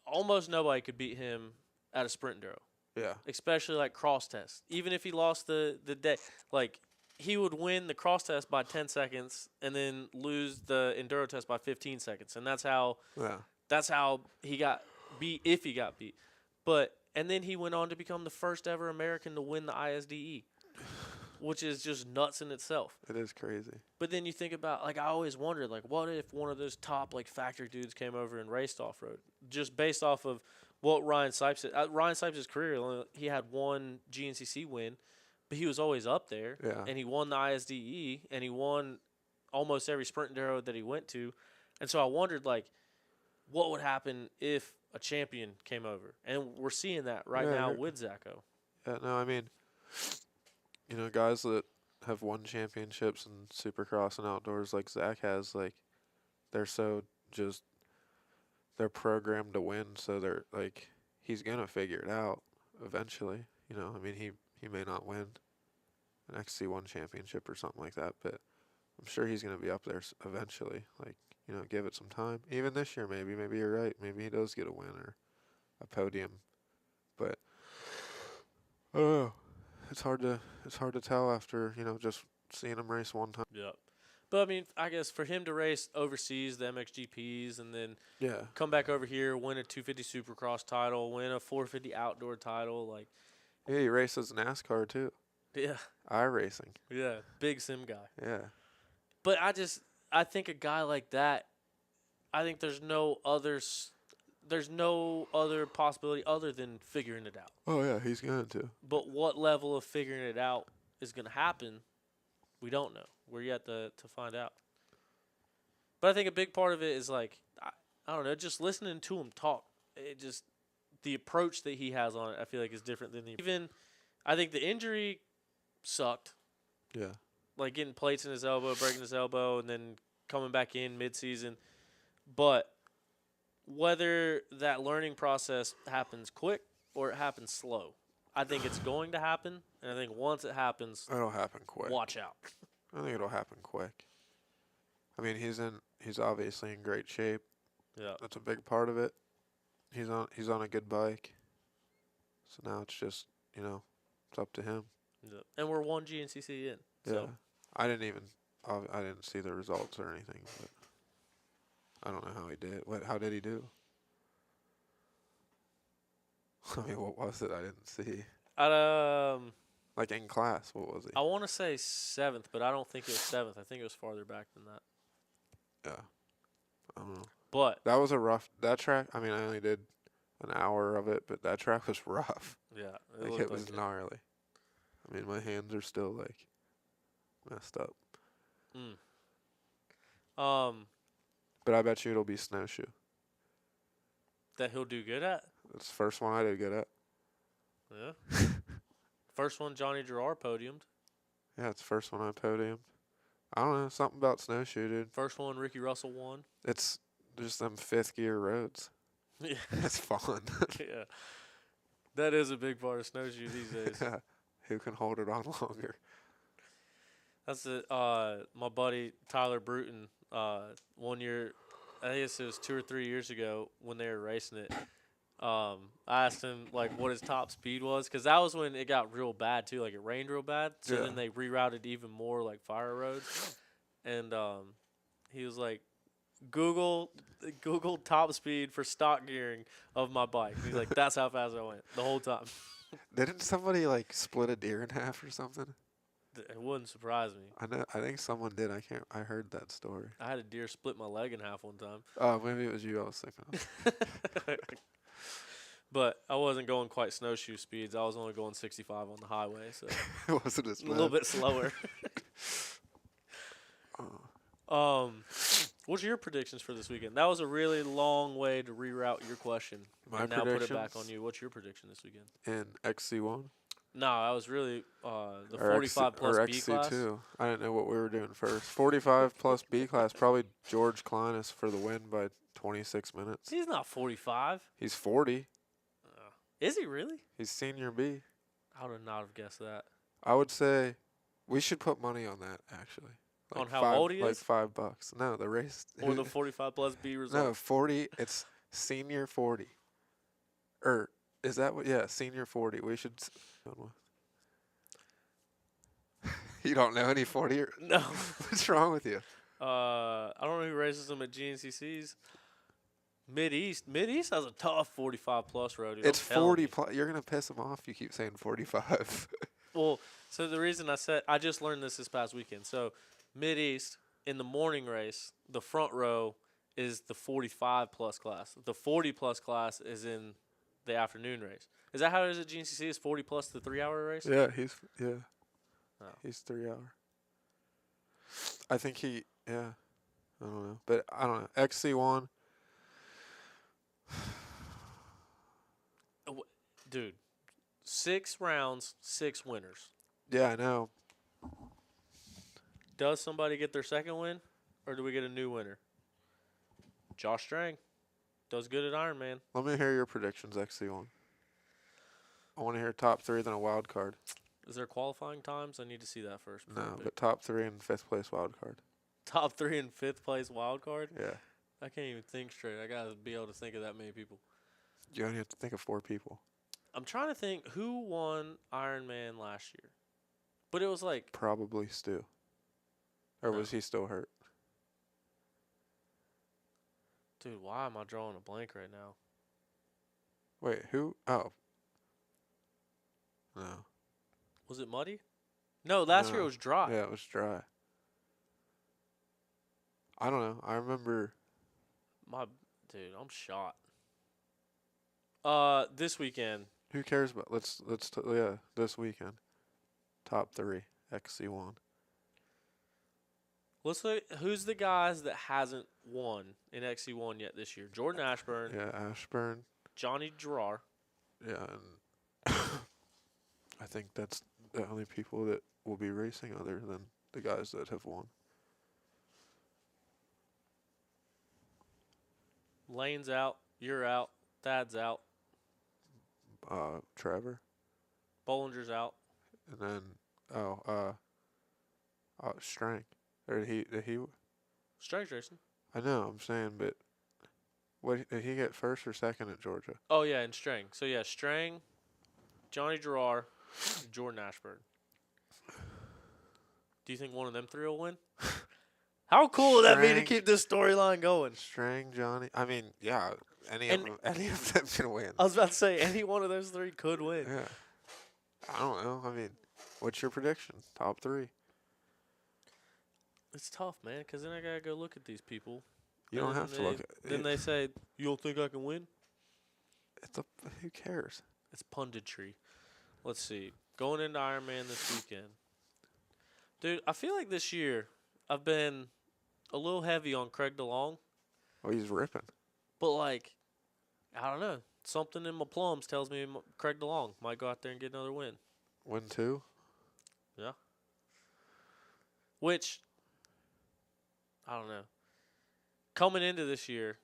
Speaker 1: almost nobody could beat him at a sprint enduro.
Speaker 2: Yeah.
Speaker 1: Especially like cross test. Even if he lost the day, like he would win the cross test by 10 seconds and then lose the enduro test by 15 seconds. And that's how he got beat if he got beat. And then he went on to become the first ever American to win the ISDE, which is just nuts in itself.
Speaker 2: It is crazy. But
Speaker 1: then you think about, like, I always wondered, like, what if one of those top, like, factory dudes came over and raced off-road? Just based off of what Ryan Sipes did. Ryan Sipes' career, he had one GNCC win, but he was always up there.
Speaker 2: Yeah.
Speaker 1: And he won the ISDE, and he won almost every sprint enduro that he went to. And so I wondered, like, what would happen if a champion came over? And we're seeing that right now with Zacho.
Speaker 2: Yeah, no, I mean, you know, guys that have won championships in Supercross and outdoors like Zach has, like, they're programmed to win, so they're, like, he's going to figure it out eventually. You know, I mean, he may not win an XC1 championship or something like that, but I'm sure he's going to be up there eventually. Like, you know, give it some time. Even this year, maybe. Maybe you're right. Maybe he does get a win or a podium. But I don't know. It's hard to tell after, you know, just seeing him race one time.
Speaker 1: Yeah. But, I mean, I guess for him to race overseas, the MXGPs, and then come back over here, win a 250 Supercross title, win a 450 outdoor title, like.
Speaker 2: Yeah, he races NASCAR, too.
Speaker 1: Yeah.
Speaker 2: iRacing.
Speaker 1: Yeah, big sim guy.
Speaker 2: Yeah.
Speaker 1: But I think a guy like that, I think there's no other possibility other than figuring it out.
Speaker 2: Oh, yeah, he's going to.
Speaker 1: But what level of figuring it out is going to happen, we don't know. We're yet to find out. But I think a big part of it is, like, I don't know, just listening to him talk. It just, the approach that he has on it, I feel like is different than I think the injury sucked.
Speaker 2: Yeah.
Speaker 1: Like getting plates in his elbow, breaking his elbow, and then coming back in mid-season. But whether that learning process happens quick or it happens slow, I think it's going to happen. And I think once it happens,
Speaker 2: it'll happen quick.
Speaker 1: Watch out.
Speaker 2: I think it'll happen quick. I mean, he's obviously in great shape.
Speaker 1: Yeah.
Speaker 2: That's a big part of it. He's on a good bike. So now it's just, you know, it's up to him.
Speaker 1: Yeah. And we're one GNCC in.
Speaker 2: Yeah.
Speaker 1: So.
Speaker 2: I didn't see the results or anything, but I don't know how he did. How did he do? I mean, what was it? I didn't see. Like in class, what was he?
Speaker 1: I want to say 7th, but I don't think it was 7th. I think it was farther back than that.
Speaker 2: Yeah. I don't know.
Speaker 1: But
Speaker 2: That was a rough. That track. I mean, I only did an hour of it, but that track was rough.
Speaker 1: yeah,
Speaker 2: Like it was gnarly. I mean, my hands are still like messed up.
Speaker 1: Mm.
Speaker 2: But I bet you it'll be snowshoe.
Speaker 1: That he'll do good at.
Speaker 2: That's the first one I did good at.
Speaker 1: Yeah. First one Johnny Gerard podiumed.
Speaker 2: Yeah, it's the first one I podiumed. I don't know, something about snowshoe, dude.
Speaker 1: First one Ricky Russell won.
Speaker 2: It's just them 5th gear roads.
Speaker 1: Yeah.
Speaker 2: It's fun.
Speaker 1: Yeah. That is a big part of snowshoe these days.
Speaker 2: Yeah. Who can hold it on longer?
Speaker 1: That's it. My buddy Tyler Bruton. One year, I guess it was 2 or 3 years ago when they were racing it. I asked him like what his top speed was because that was when it got real bad too. Like it rained real bad, so
Speaker 2: Yeah.
Speaker 1: then they rerouted even more like fire roads. And he was like, Google top speed for stock gearing of my bike. He's like, that's how fast I went the whole time.
Speaker 2: Didn't somebody like split a deer in half or something?
Speaker 1: It wouldn't surprise me.
Speaker 2: I think someone did. I heard that story.
Speaker 1: I had a deer split my leg in half one time.
Speaker 2: Oh, maybe it was you I was thinking of.
Speaker 1: But I wasn't going quite snowshoe speeds. I was only going 65 on the highway, so
Speaker 2: It wasn't as
Speaker 1: a little bit slower. What's your predictions for this weekend? That was a really long way to reroute your question.
Speaker 2: My
Speaker 1: and now put it back
Speaker 2: predictions?
Speaker 1: on you. What's your prediction this weekend?
Speaker 2: In XC1?
Speaker 1: No, I was really the
Speaker 2: Or
Speaker 1: 45 plus
Speaker 2: or
Speaker 1: B class.
Speaker 2: XC2. I didn't know what we were doing first. 45 plus B class, probably George Kleinis for the win by 26 minutes.
Speaker 1: He's not 45.
Speaker 2: He's 40.
Speaker 1: Is he really?
Speaker 2: He's senior B.
Speaker 1: I would not have guessed that.
Speaker 2: I would say we should put money on that, actually.
Speaker 1: On how old he is?
Speaker 2: Like $5. No, the race.
Speaker 1: Or the 45 plus B result?
Speaker 2: No, 40. It's senior 40. Or is that what? Yeah, senior 40. We should. You don't know any 40?
Speaker 1: No.
Speaker 2: What's wrong with you?
Speaker 1: I don't know who races them at GNCCs. Mid-East has a tough 45 plus road.
Speaker 2: It's 40 plus. You're going to piss him off if you keep saying 45.
Speaker 1: Well, so the reason I just learned this past weekend. So Mid-East, in the morning race, the front row is the 45 plus class. The 40 plus class is in the afternoon race. Is that how it is at GNCC? Is 40 plus the 3-hour race?
Speaker 2: Yeah,
Speaker 1: Oh.
Speaker 2: he's 3 hour. I think I don't know. But I don't know. XC1.
Speaker 1: Dude, 6 rounds, 6 winners.
Speaker 2: Yeah, I know.
Speaker 1: Does somebody get their second win, or do we get a new winner? Josh Strang does good at Ironman.
Speaker 2: Let me hear your predictions, XC1. I want to hear top 3, then a wild card.
Speaker 1: Is there qualifying times? I need to see that first.
Speaker 2: No, but top 3 and 5th place wild card.
Speaker 1: Top 3 and 5th place wild card?
Speaker 2: Yeah.
Speaker 1: I can't even think straight. I gotta be able to think of that many people.
Speaker 2: You only have to think of 4 people.
Speaker 1: I'm trying to think who won Ironman last year. But it was like
Speaker 2: Probably Stu. Or
Speaker 1: No.
Speaker 2: was he still hurt?
Speaker 1: Dude, why am I drawing a blank right now?
Speaker 2: Wait, who? Oh. No.
Speaker 1: Was it muddy? No, last year it
Speaker 2: No.
Speaker 1: was dry.
Speaker 2: Yeah, it was dry. I don't know. I remember.
Speaker 1: Dude, I'm shot. This weekend,
Speaker 2: Who cares about? This weekend. Top 3, XC1.
Speaker 1: let's look. Who's the guys that hasn't won in XC1 yet this year? Jordan Ashburn,
Speaker 2: Yeah, Ashburn.
Speaker 1: Johnny Gerard.
Speaker 2: Yeah, and I think that's the only people that will be racing other than the guys that have won.
Speaker 1: Lane's out. You're out. Thad's out.
Speaker 2: Trevor,
Speaker 1: Bollinger's out.
Speaker 2: and then Strang. Or did he?
Speaker 1: Strang's racing.
Speaker 2: I know. I'm saying, but what did he get first or second at Georgia?
Speaker 1: Oh, yeah, and Strang. So, yeah, Strang, Johnny Gerard, Jordan Ashburn. Do you think one of them 3 will win? How cool would that be to
Speaker 2: Strang.
Speaker 1: keep this storyline going?
Speaker 2: Strang, Johnny. I mean, yeah, any
Speaker 1: And-
Speaker 2: of them can win.
Speaker 1: I was about to say, any one of those 3 could win.
Speaker 2: Yeah. I don't know. I mean, What's your prediction? Top 3.
Speaker 1: It's tough, man, because then I gotta go look at these people.
Speaker 2: You don't have to look at
Speaker 1: Then
Speaker 2: it.
Speaker 1: they say, "You don't think I can win?"
Speaker 2: Who cares?
Speaker 1: It's punditry. Let's see. Going into Ironman this weekend, dude. I feel like this year I've been a little heavy on Craig DeLong,
Speaker 2: Oh, he's ripping.
Speaker 1: but like, I don't know. Something in my plums tells me Craig DeLong might go out there and get another win.
Speaker 2: Win 2.
Speaker 1: Yeah. Which, I don't know. Coming into this year,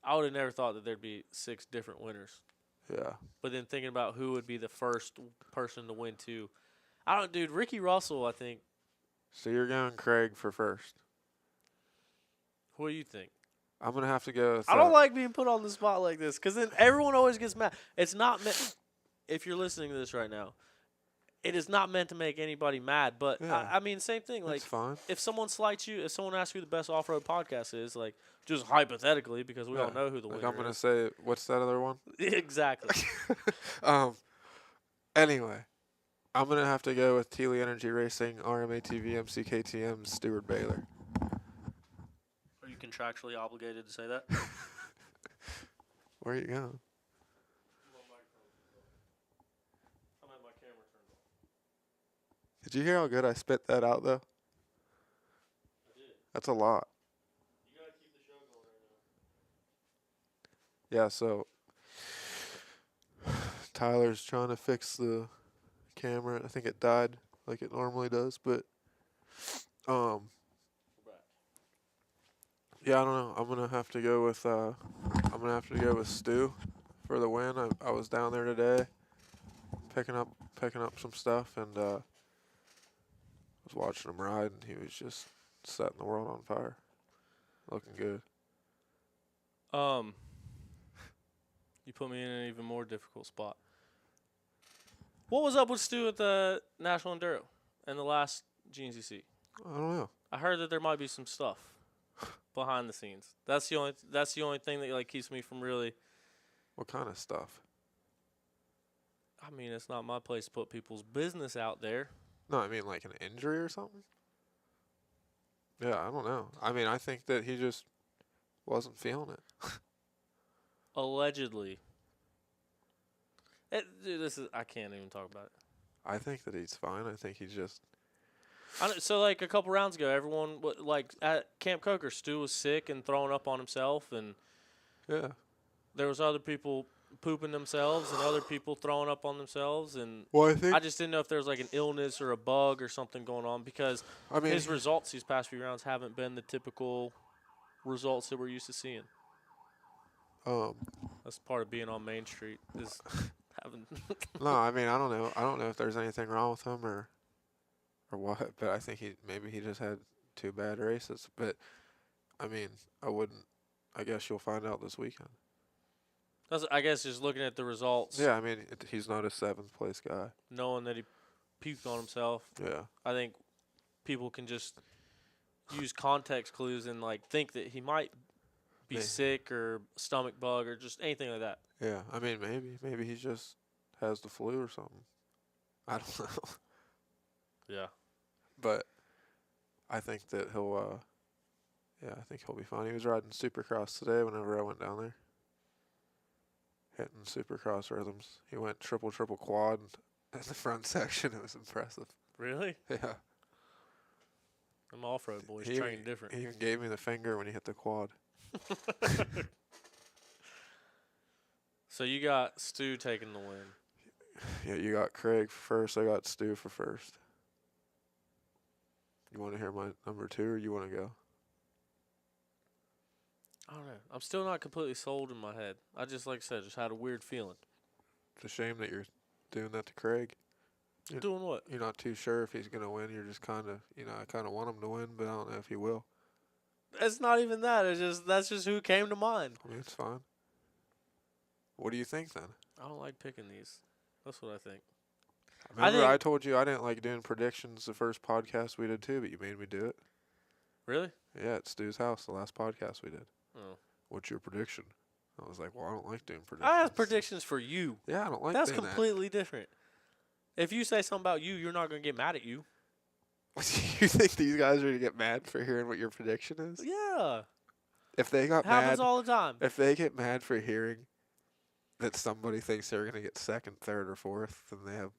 Speaker 1: I would have never thought that there'd be 6 different winners.
Speaker 2: Yeah.
Speaker 1: But then thinking about who would be the first person to win 2, I don't, dude. Ricky Russell, I think.
Speaker 2: So you're going Craig for first.
Speaker 1: What do you think?
Speaker 2: I'm gonna have to go with.
Speaker 1: I don't like being put on the spot like this because then everyone always gets mad. It's not meant. If you're listening to this right now, it is not meant to make anybody mad. But
Speaker 2: Yeah.
Speaker 1: I mean, same thing. Like,
Speaker 2: That's fine.
Speaker 1: if someone slights you, if someone asks you who the best off-road podcast is, like, just hypothetically, because we all
Speaker 2: Yeah.
Speaker 1: know who the
Speaker 2: Like
Speaker 1: winner
Speaker 2: I'm gonna
Speaker 1: is.
Speaker 2: say, what's that other one?
Speaker 1: Exactly.
Speaker 2: Anyway, I'm gonna have to go with Teely Energy Racing, RMATV, MCKTM, Stuart Baylor.
Speaker 1: Are you contractually obligated to say that?
Speaker 2: Where are you going? Did you hear how good I spit that out though?
Speaker 1: I did.
Speaker 2: That's a lot.
Speaker 1: You gotta keep the show going right now.
Speaker 2: Yeah, so Tyler's trying to fix the camera. I think it died like it normally does, but
Speaker 1: We're back.
Speaker 2: yeah, I don't know. I'm gonna have to go with Stu for the win. I was down there today picking up some stuff and was watching him ride and he was just setting the world on fire. Looking good.
Speaker 1: You put me in an even more difficult spot. What was up with Stu at the National Enduro and the last GNCC?
Speaker 2: I don't know.
Speaker 1: I heard that there might be some stuff behind the scenes. That's the only thing that like keeps me from really.
Speaker 2: What kind of stuff?
Speaker 1: I mean, it's not my place to put people's business out there.
Speaker 2: No, I mean like an injury or something? Yeah, I don't know. I mean, I think that he just wasn't feeling it.
Speaker 1: Allegedly. Dude, I can't even talk about it.
Speaker 2: I think that he's fine. I think he's just
Speaker 1: So, like, a couple rounds ago, everyone, like, at Camp Coker, Stu was sick and throwing up on himself, and
Speaker 2: yeah.
Speaker 1: there was other people pooping themselves and other people throwing up on themselves, and
Speaker 2: Well, I think
Speaker 1: I just didn't know if there was, like, an illness or a bug or something going on because his results these past few rounds haven't been the typical results that we're used to seeing. That's part of being on Main Street is having.
Speaker 2: No, I mean, I don't know. I don't know if there's anything wrong with him or what, but I think maybe he just had 2 bad races. But I mean, I guess you'll find out this weekend.
Speaker 1: I guess just looking at the results.
Speaker 2: Yeah, I mean, he's not a 7th place guy.
Speaker 1: Knowing that he puked on himself.
Speaker 2: Yeah.
Speaker 1: I think people can just use context clues and like think that he might be sick or stomach bug or just anything like that.
Speaker 2: Yeah, I mean, maybe he just has the flu or something. I don't know.
Speaker 1: Yeah.
Speaker 2: But I think that he'll I think he'll be fine. He was riding Supercross today whenever I went down there. Hitting Supercross rhythms. He went triple quad in the front section. It was impressive.
Speaker 1: Really?
Speaker 2: Yeah.
Speaker 1: Them off-road boys
Speaker 2: He
Speaker 1: train different.
Speaker 2: He even gave me the finger when he hit the quad.
Speaker 1: So you got Stu taking the win.
Speaker 2: Yeah, you got Craig for first. I got Stu for first. You want to hear my number 2 or you want to go?
Speaker 1: I don't know. I'm still not completely sold in my head. I just, like I said, just had a weird feeling.
Speaker 2: It's a shame that you're doing that to Craig.
Speaker 1: Doing what?
Speaker 2: You're not too sure if he's going to win. You're just kind of, I kind of want him to win, but I don't know if he will.
Speaker 1: It's not even that. That's just who came to mind.
Speaker 2: I mean, it's fine. What do you think then?
Speaker 1: I don't like picking these. That's what I think.
Speaker 2: Remember, I told you I didn't like doing predictions the first podcast we did too, but you made me do it.
Speaker 1: Really?
Speaker 2: Yeah, at Stu's house, the last podcast we did.
Speaker 1: Oh.
Speaker 2: What's your prediction? I was like, well, I don't like doing predictions.
Speaker 1: I have predictions for you.
Speaker 2: Yeah, I don't like
Speaker 1: That's
Speaker 2: doing
Speaker 1: completely different. If you say something about you, you're not going to get mad at you.
Speaker 2: You think these guys are gonna get mad for hearing what your prediction is?
Speaker 1: Yeah.
Speaker 2: If they got
Speaker 1: It happens
Speaker 2: mad,
Speaker 1: all the time.
Speaker 2: if they get mad for hearing that somebody thinks they're gonna get second, third, or fourth, then they have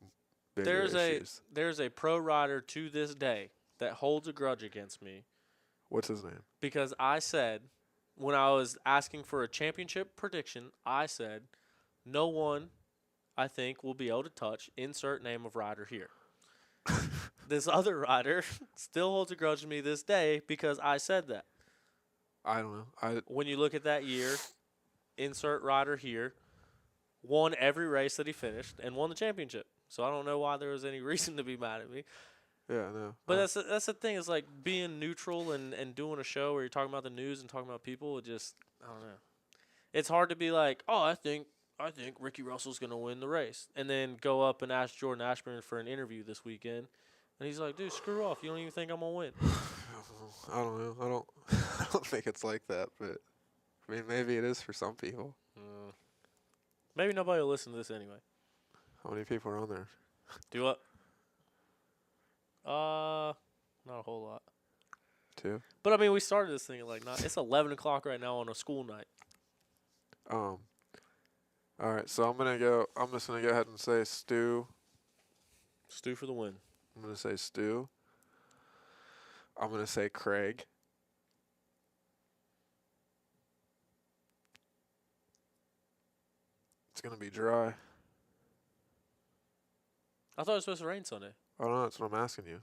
Speaker 2: bigger issues.
Speaker 1: There's a pro rider to this day that holds a grudge against me
Speaker 2: What's his name?
Speaker 1: because I said, when I was asking for a championship prediction, I said, no one, I think, will be able to touch insert name of rider here. This other rider still holds a grudge to me this day because I said that.
Speaker 2: I don't know.
Speaker 1: When you look at that year, insert rider here, won every race that he finished and won the championship. So I don't know why there was any reason to be mad at me.
Speaker 2: Yeah, no.
Speaker 1: But that's the thing. It's like being neutral and doing a show where you're talking about the news and talking about people. It just, I don't know. It's hard to be like, oh, I think Ricky Russell's gonna win the race, and then go up and ask Jordan Ashburn for an interview this weekend, and he's like, dude, screw off. You don't even think I'm gonna win.
Speaker 2: I don't know. I don't. I don't think it's like that, but I mean, maybe it is for some people.
Speaker 1: Maybe nobody will listen to this anyway.
Speaker 2: How many people are on there?
Speaker 1: Do what? Not a whole lot.
Speaker 2: 2.
Speaker 1: But I mean, we started this thing at like 9. It's 11 o'clock right now on a school night.
Speaker 2: All right, so I'm just gonna go ahead and say Stu.
Speaker 1: Stu for the win.
Speaker 2: I'm gonna say Stu. I'm gonna say Craig. It's gonna be dry.
Speaker 1: I thought it was supposed to rain Sunday.
Speaker 2: I don't know. That's what I'm asking you.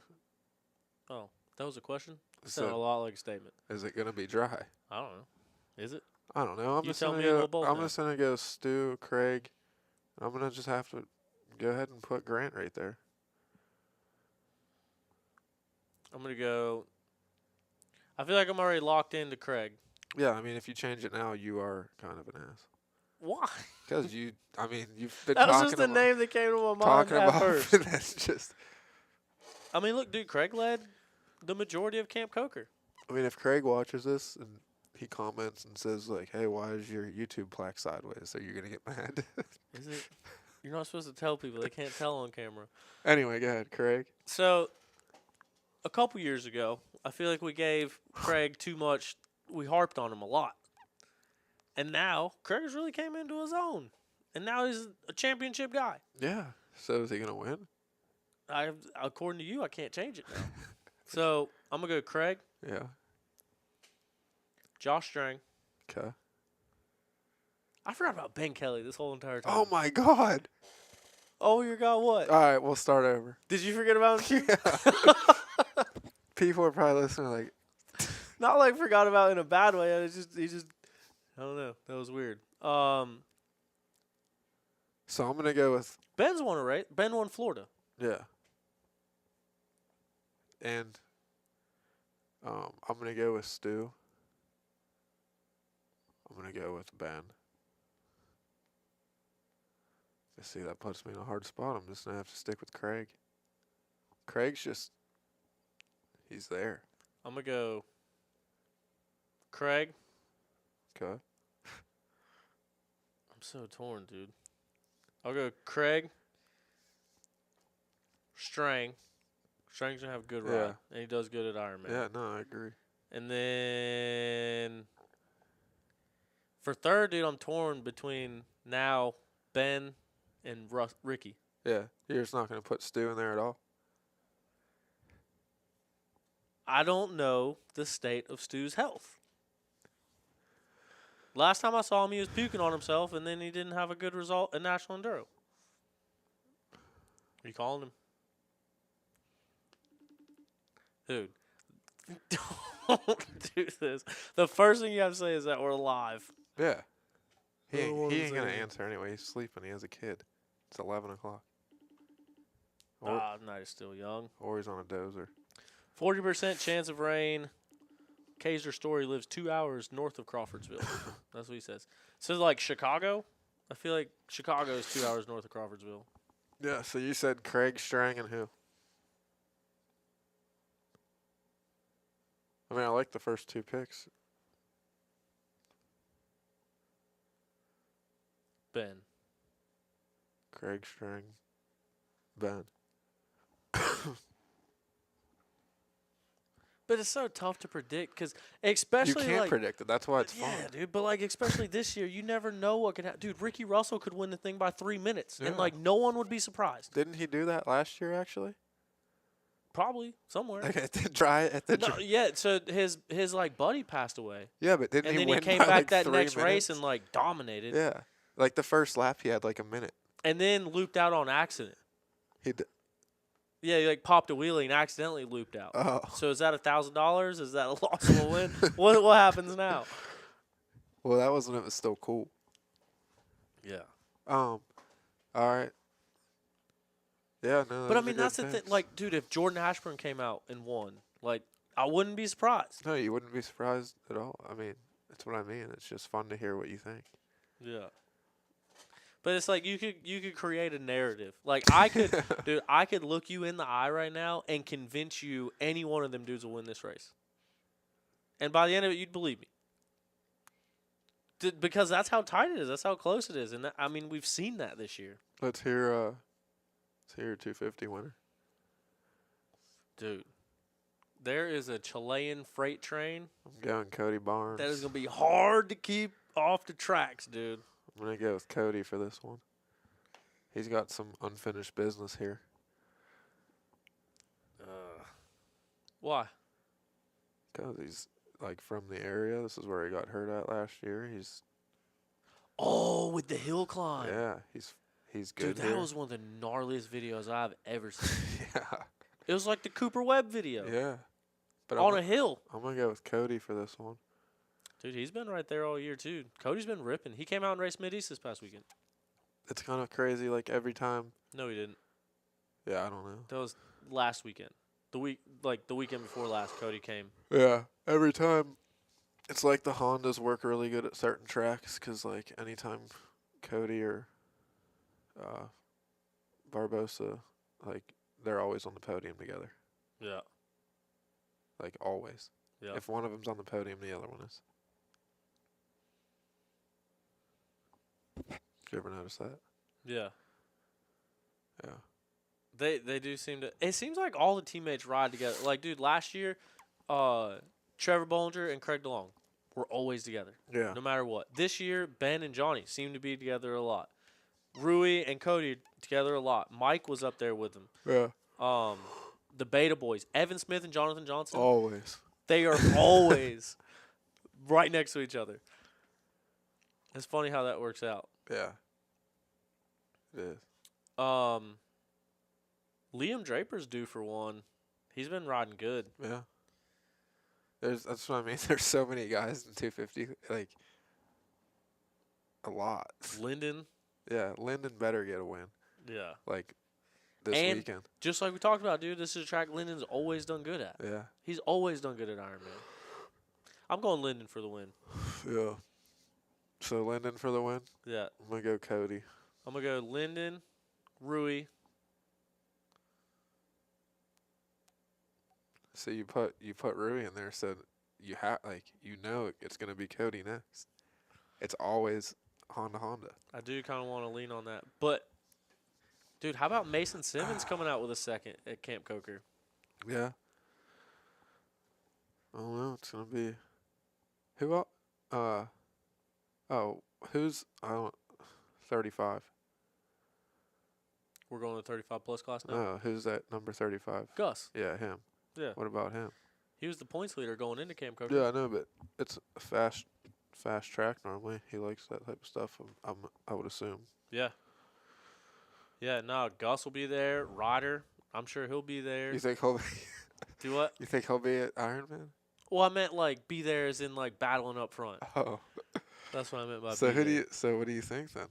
Speaker 1: Oh, that was a question? It
Speaker 2: So,
Speaker 1: sounded a lot like a statement.
Speaker 2: is it gonna be dry?
Speaker 1: I don't know. Is it?
Speaker 2: I don't know.
Speaker 1: You tell me and we'll both know.
Speaker 2: I'm just gonna go Stu, Craig. And I'm gonna just have to go ahead and put Grant right there.
Speaker 1: I'm going to go. I feel like I'm already locked into Craig.
Speaker 2: Yeah, I mean, if you change it now, you are kind of an ass.
Speaker 1: Why?
Speaker 2: Because you've been
Speaker 1: That was
Speaker 2: talking
Speaker 1: just the
Speaker 2: about,
Speaker 1: name that came to my mind
Speaker 2: talking
Speaker 1: at
Speaker 2: about
Speaker 1: first.
Speaker 2: that's just.
Speaker 1: I mean, look, dude, Craig led the majority of Camp Coker.
Speaker 2: I mean, if Craig watches this and he comments and says like, "Hey, why is your YouTube plaque sideways?" Are you gonna get mad?
Speaker 1: Is it? You're not supposed to tell people. They can't tell on camera.
Speaker 2: Anyway, go ahead, Craig.
Speaker 1: So, a couple years ago, I feel like we gave Craig too much. We harped on him a lot. And now, Craig has really came into his own. And now he's a championship guy.
Speaker 2: Yeah. So is he gonna win?
Speaker 1: According to you, I can't change it now. So, I'm going to go Craig,
Speaker 2: Yeah.
Speaker 1: Josh Strang.
Speaker 2: Okay.
Speaker 1: I forgot about Ben Kelly this whole entire time.
Speaker 2: Oh my God.
Speaker 1: Oh, you got what?
Speaker 2: All right, we'll start over.
Speaker 1: Did you forget about him?
Speaker 2: Yeah. People are probably listening like,
Speaker 1: Not like forgot about in a bad way. It's just I don't know. That was weird.
Speaker 2: so I'm gonna go with
Speaker 1: Ben's won a race. Ben won Florida.
Speaker 2: yeah. And I'm gonna go with Stu. I'm gonna go with Ben. You see, that puts me in a hard spot. I'm just gonna have to stick with Craig. Craig's just he's there.
Speaker 1: I'm gonna go Craig.
Speaker 2: Okay.
Speaker 1: I'm so torn, dude. I'll go Craig. Strang. Strang's gonna have a good ride,
Speaker 2: Yeah.
Speaker 1: and he does good at Ironman.
Speaker 2: Yeah, no, I agree.
Speaker 1: And then for third, dude, I'm torn between now Ben and Ricky.
Speaker 2: Yeah, you're just not gonna put Stu in there at all.
Speaker 1: I don't know the state of Stu's health. Last time I saw him, he was puking on himself, and then he didn't have a good result in National Enduro. Are you calling him? Dude, don't do this. The first thing you have to say is that we're live.
Speaker 2: Yeah. He
Speaker 1: I don't wanna
Speaker 2: ain't gonna
Speaker 1: say it.
Speaker 2: answer anyway. He's sleeping. He has a kid. It's 11 o'clock. Or,
Speaker 1: Night is still young.
Speaker 2: or he's on a dozer.
Speaker 1: 40% chance of rain. Kaiser Story lives 2 hours north of Crawfordsville. That's what he says. So, like Chicago? I feel like Chicago is 2 hours north of Crawfordsville.
Speaker 2: Yeah, so you said Craig Strang and who? I mean, I like the first two picks.
Speaker 1: Ben.
Speaker 2: Craig Strang, Ben.
Speaker 1: But it's so tough to predict because
Speaker 2: You
Speaker 1: especially
Speaker 2: can't
Speaker 1: like
Speaker 2: predict it. That's why it's
Speaker 1: yeah,
Speaker 2: fun.
Speaker 1: dude. But like especially this year, you never know what can happen. Dude, Ricky Russell could win the thing by 3 minutes, and
Speaker 2: Yeah.
Speaker 1: like no one would be surprised.
Speaker 2: Didn't he do that last year actually?
Speaker 1: Probably somewhere.
Speaker 2: Like at the
Speaker 1: No, yeah. So his like buddy passed away,
Speaker 2: Yeah, but didn't
Speaker 1: and
Speaker 2: he
Speaker 1: then he
Speaker 2: win
Speaker 1: came
Speaker 2: by
Speaker 1: back
Speaker 2: like
Speaker 1: that
Speaker 2: 3
Speaker 1: next
Speaker 2: minutes?
Speaker 1: race and like dominated,
Speaker 2: Yeah. Like the first lap he had like a minute.
Speaker 1: and then looped out on accident.
Speaker 2: He d-
Speaker 1: Yeah, he like popped a wheelie and accidentally looped out.
Speaker 2: Oh.
Speaker 1: So is that $1,000? Is that a loss of a win? What happens now?
Speaker 2: Well, that was when it was still cool.
Speaker 1: Yeah.
Speaker 2: All right. Yeah, no.
Speaker 1: But I
Speaker 2: those are
Speaker 1: mean,
Speaker 2: good
Speaker 1: that's the thing.
Speaker 2: picks.
Speaker 1: Like, dude, if Jordan Ashburn came out and won, like, I wouldn't be surprised.
Speaker 2: No, you wouldn't be surprised at all. I mean, that's what I mean. It's just fun to hear what you think.
Speaker 1: Yeah. But it's like you could create a narrative. Like I could, dude, I could look you in the eye right now and convince you any one of them dudes will win this race. And by the end of it, you'd believe me. Because that's how tight it is. That's how close it is. And I mean, we've seen that this year.
Speaker 2: Let's hear your 250 winner.
Speaker 1: Dude, there is a Chilean freight train
Speaker 2: I'm going Cody Barnes.
Speaker 1: that is going to be hard to keep off the tracks, dude.
Speaker 2: I'm going to go with Cody for this one. He's got some unfinished business here.
Speaker 1: Why?
Speaker 2: Because he's, like, from the area. This is where he got hurt at last year. He's,
Speaker 1: Oh, with the hill climb.
Speaker 2: yeah, he's good
Speaker 1: Dude, that
Speaker 2: here.
Speaker 1: was one of the gnarliest videos I've ever seen.
Speaker 2: Yeah.
Speaker 1: It was like the Cooper Webb video
Speaker 2: Yeah. But
Speaker 1: on a hill.
Speaker 2: I'm going to go with Cody for this one.
Speaker 1: Dude, he's been right there all year, too. Cody's been ripping. He came out and raced Mid-East this past weekend.
Speaker 2: It's kind of crazy, like, every time.
Speaker 1: No, he didn't.
Speaker 2: Yeah, I don't know.
Speaker 1: That was last weekend. The weekend before last, Cody came.
Speaker 2: Yeah, every time. It's like the Hondas work really good at certain tracks because, like, anytime Cody or Barbosa, like, they're always on the podium together.
Speaker 1: Yeah.
Speaker 2: Like, always.
Speaker 1: Yeah.
Speaker 2: If one of them's on the podium, the other one is. Did you ever notice that?
Speaker 1: Yeah.
Speaker 2: Yeah.
Speaker 1: They do seem to. It seems like all the teammates ride together. Like, dude, last year, Trevor Bollinger and Craig DeLong were always together,
Speaker 2: Yeah.
Speaker 1: no matter what. This year, Ben and Johnny seem to be together a lot. Rui and Cody together a lot. Mike was up there with them.
Speaker 2: Yeah.
Speaker 1: The Beta Boys, Evan Smith and Jonathan Johnson.
Speaker 2: Always.
Speaker 1: They are always right next to each other. It's funny how that works out.
Speaker 2: Yeah. It is.
Speaker 1: Liam Draper's due for one. He's been riding good.
Speaker 2: Yeah. That's what I mean. There's so many guys in 250. Like, a lot.
Speaker 1: Lyndon.
Speaker 2: Yeah. Lyndon better get a win.
Speaker 1: Yeah.
Speaker 2: Like, this
Speaker 1: And
Speaker 2: weekend.
Speaker 1: just like we talked about, dude, this is a track Lyndon's always done good at.
Speaker 2: Yeah.
Speaker 1: He's always done good at Ironman. I'm going Lyndon for the win.
Speaker 2: Yeah. So Lyndon for the win.
Speaker 1: Yeah.
Speaker 2: I'm gonna go Cody.
Speaker 1: I'm going to go Lyndon, Rui.
Speaker 2: So you put Rui in there, so you it's gonna be Cody next. It's always Honda.
Speaker 1: I do kind of want to lean on that. But, dude, how about Mason Simmons coming out with a second at Camp Coker?
Speaker 2: Yeah. I don't know. It's gonna be who? Who's 35?
Speaker 1: We're going to the 35 plus class now.
Speaker 2: No, who's that number 35?
Speaker 1: Gus.
Speaker 2: Yeah, him.
Speaker 1: Yeah.
Speaker 2: What about him?
Speaker 1: He was the points leader going into Camp Coker.
Speaker 2: Yeah, I know, but it's a fast track normally. He likes that type of stuff. I would assume.
Speaker 1: Yeah. Yeah, no, Gus will be there. Ryder, I'm sure he'll be there.
Speaker 2: You think he'll be?
Speaker 1: Do what?
Speaker 2: You think he'll be at Ironman?
Speaker 1: Well, I meant like be there as in like battling up front.
Speaker 2: Oh.
Speaker 1: That's what I meant by
Speaker 2: So
Speaker 1: be there.
Speaker 2: So what do you think then?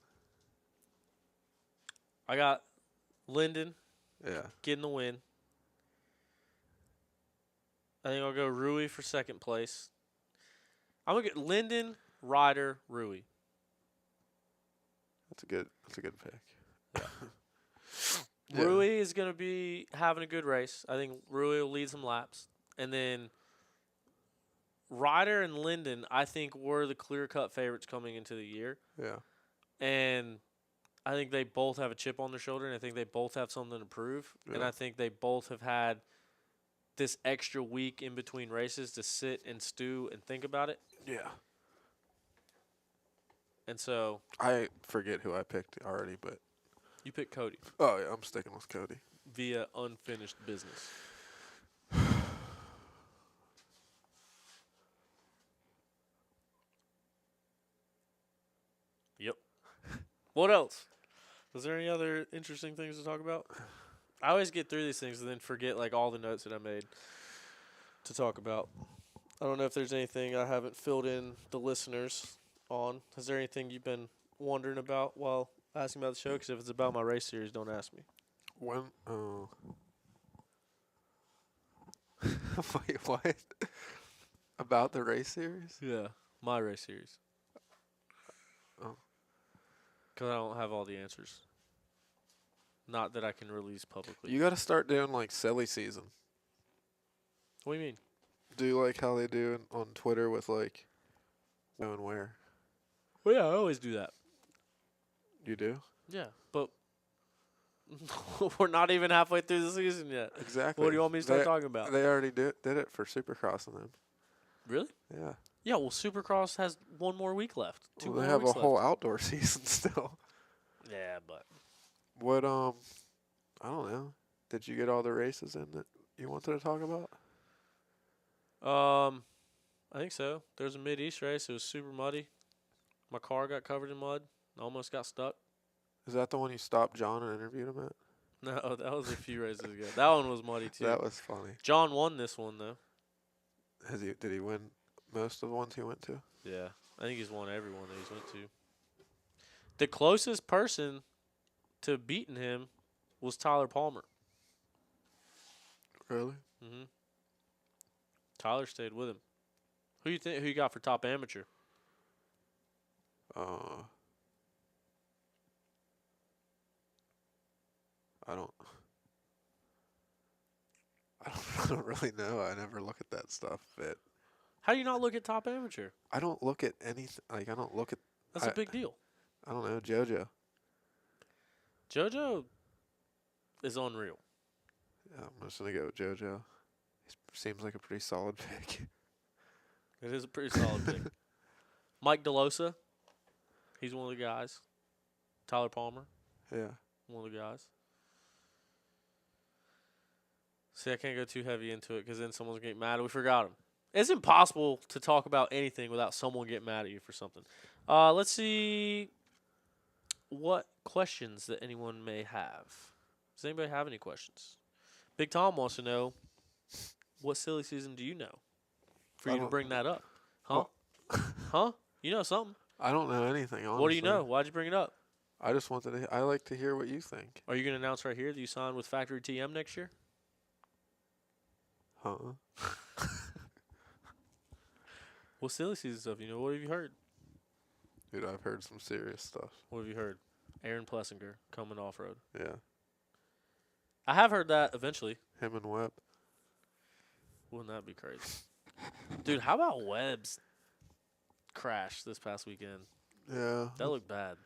Speaker 1: I got Lyndon
Speaker 2: Yeah.
Speaker 1: getting the win. I think I'll go Rui for second place. I'm gonna get Lyndon, Ryder, Rui.
Speaker 2: That's a good pick.
Speaker 1: Yeah.
Speaker 2: Yeah.
Speaker 1: Rui is gonna be having a good race. I think Rui will lead some laps, and then Ryder and Lyndon, I think, were the clear-cut favorites coming into the year.
Speaker 2: Yeah.
Speaker 1: And I think they both have a chip on their shoulder, and I think they both have something to prove. And
Speaker 2: Yeah.
Speaker 1: I think they both have had this extra week in between races to sit and stew and think about it.
Speaker 2: Yeah.
Speaker 1: And so
Speaker 2: I forget who I picked already, but
Speaker 1: you pick Cody
Speaker 2: oh yeah, I'm sticking with Cody.
Speaker 1: via unfinished business. Yep. What else? Was there any other interesting things to talk about? I always get through these things and then forget like all the notes that I made to talk about. I don't know if there's anything I haven't filled in the listeners on. Is there anything you've been wondering about while asking about the show? Because if it's about my race series, don't ask me.
Speaker 2: When? Wait, what? About the race series?
Speaker 1: Yeah, my race series.
Speaker 2: Oh.
Speaker 1: Because I don't have all the answers. Not that I can release publicly.
Speaker 2: You got to start doing like silly season.
Speaker 1: What do you mean?
Speaker 2: Do like how they do on Twitter with like when and where.
Speaker 1: Well, yeah, I always do that.
Speaker 2: You do?
Speaker 1: Yeah, but we're not even halfway through the season yet.
Speaker 2: Exactly.
Speaker 1: What do you want me to start talking about?
Speaker 2: They already did it for Supercross and them.
Speaker 1: Really?
Speaker 2: Yeah.
Speaker 1: Yeah, well, Supercross has one more week left. Two
Speaker 2: Well,
Speaker 1: more
Speaker 2: they have a
Speaker 1: weeks
Speaker 2: whole
Speaker 1: left.
Speaker 2: outdoor season still.
Speaker 1: Yeah, but
Speaker 2: What I don't know. Did you get all the races in that you wanted to talk about?
Speaker 1: I think so. There was a Mid-East race. It was super muddy. My car got covered in mud. I almost got stuck.
Speaker 2: Is that the one you stopped John and interviewed him at?
Speaker 1: No, that was a few races ago. That one was muddy too.
Speaker 2: That was funny.
Speaker 1: John won this one though.
Speaker 2: Did he win most of the ones he went to?
Speaker 1: Yeah, I think he's won every one that he's went to. The closest person to beating him was Tyler Palmer.
Speaker 2: Really?
Speaker 1: Mm-hmm. Tyler stayed with him. Who you think? Who you got for top amateur?
Speaker 2: I don't. I don't really know. I never look at that stuff.
Speaker 1: How do you not look at top amateur?
Speaker 2: I don't look at anything. Like I don't look at.
Speaker 1: That's a big deal.
Speaker 2: I don't know JoJo.
Speaker 1: JoJo is unreal.
Speaker 2: Yeah, I'm just gonna go with JoJo. He seems like a pretty solid pick.
Speaker 1: It is a pretty solid pick. Mike DeLosa, he's one of the guys. Tyler Palmer,
Speaker 2: Yeah.
Speaker 1: one of the guys. See, I can't go too heavy into it because then someone's getting mad. We forgot him. It's impossible to talk about anything without someone getting mad at you for something. Let's see what questions that anyone may have. Does anybody have any questions? Big Tom wants to know, what silly season do you know for you to bring that up? Huh? Huh? You know something.
Speaker 2: I don't know anything. Honestly.
Speaker 1: What do you know? Why'd you bring it up?
Speaker 2: I just wanted to. I like to hear what you think.
Speaker 1: Are you going to announce right here that you signed with Factory TM next year?
Speaker 2: Huh?
Speaker 1: What silly season stuff? You know, what have you heard?
Speaker 2: Dude, I've heard some serious stuff.
Speaker 1: What have you heard? Aaron Plessinger coming off road.
Speaker 2: Yeah.
Speaker 1: I have heard that eventually.
Speaker 2: Him and Webb.
Speaker 1: Wouldn't that be crazy? Dude, how about Webb's crash this past weekend?
Speaker 2: Yeah.
Speaker 1: That looked bad.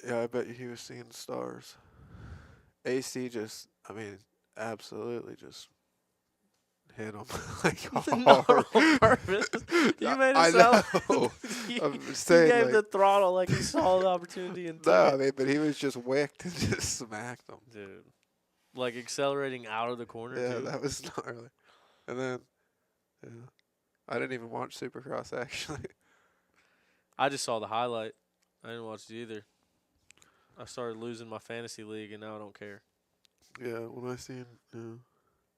Speaker 2: Yeah, I bet you he was seeing stars. AC just, absolutely just hit him like
Speaker 1: Not
Speaker 2: hard.
Speaker 1: on purpose. You made it
Speaker 2: I
Speaker 1: sound
Speaker 2: know.
Speaker 1: you,
Speaker 2: I'm
Speaker 1: you
Speaker 2: saying,
Speaker 1: gave
Speaker 2: like,
Speaker 1: the throttle like he saw the opportunity and took
Speaker 2: no,
Speaker 1: it.
Speaker 2: but he was just wicked and just smacked him.
Speaker 1: Dude. Like accelerating out of the corner,
Speaker 2: Yeah,
Speaker 1: too.
Speaker 2: that was gnarly. And then, yeah, I didn't even watch Supercross actually.
Speaker 1: I just saw the highlight. I didn't watch it either. I started losing my fantasy league, and now I don't care.
Speaker 2: Yeah, when I seen,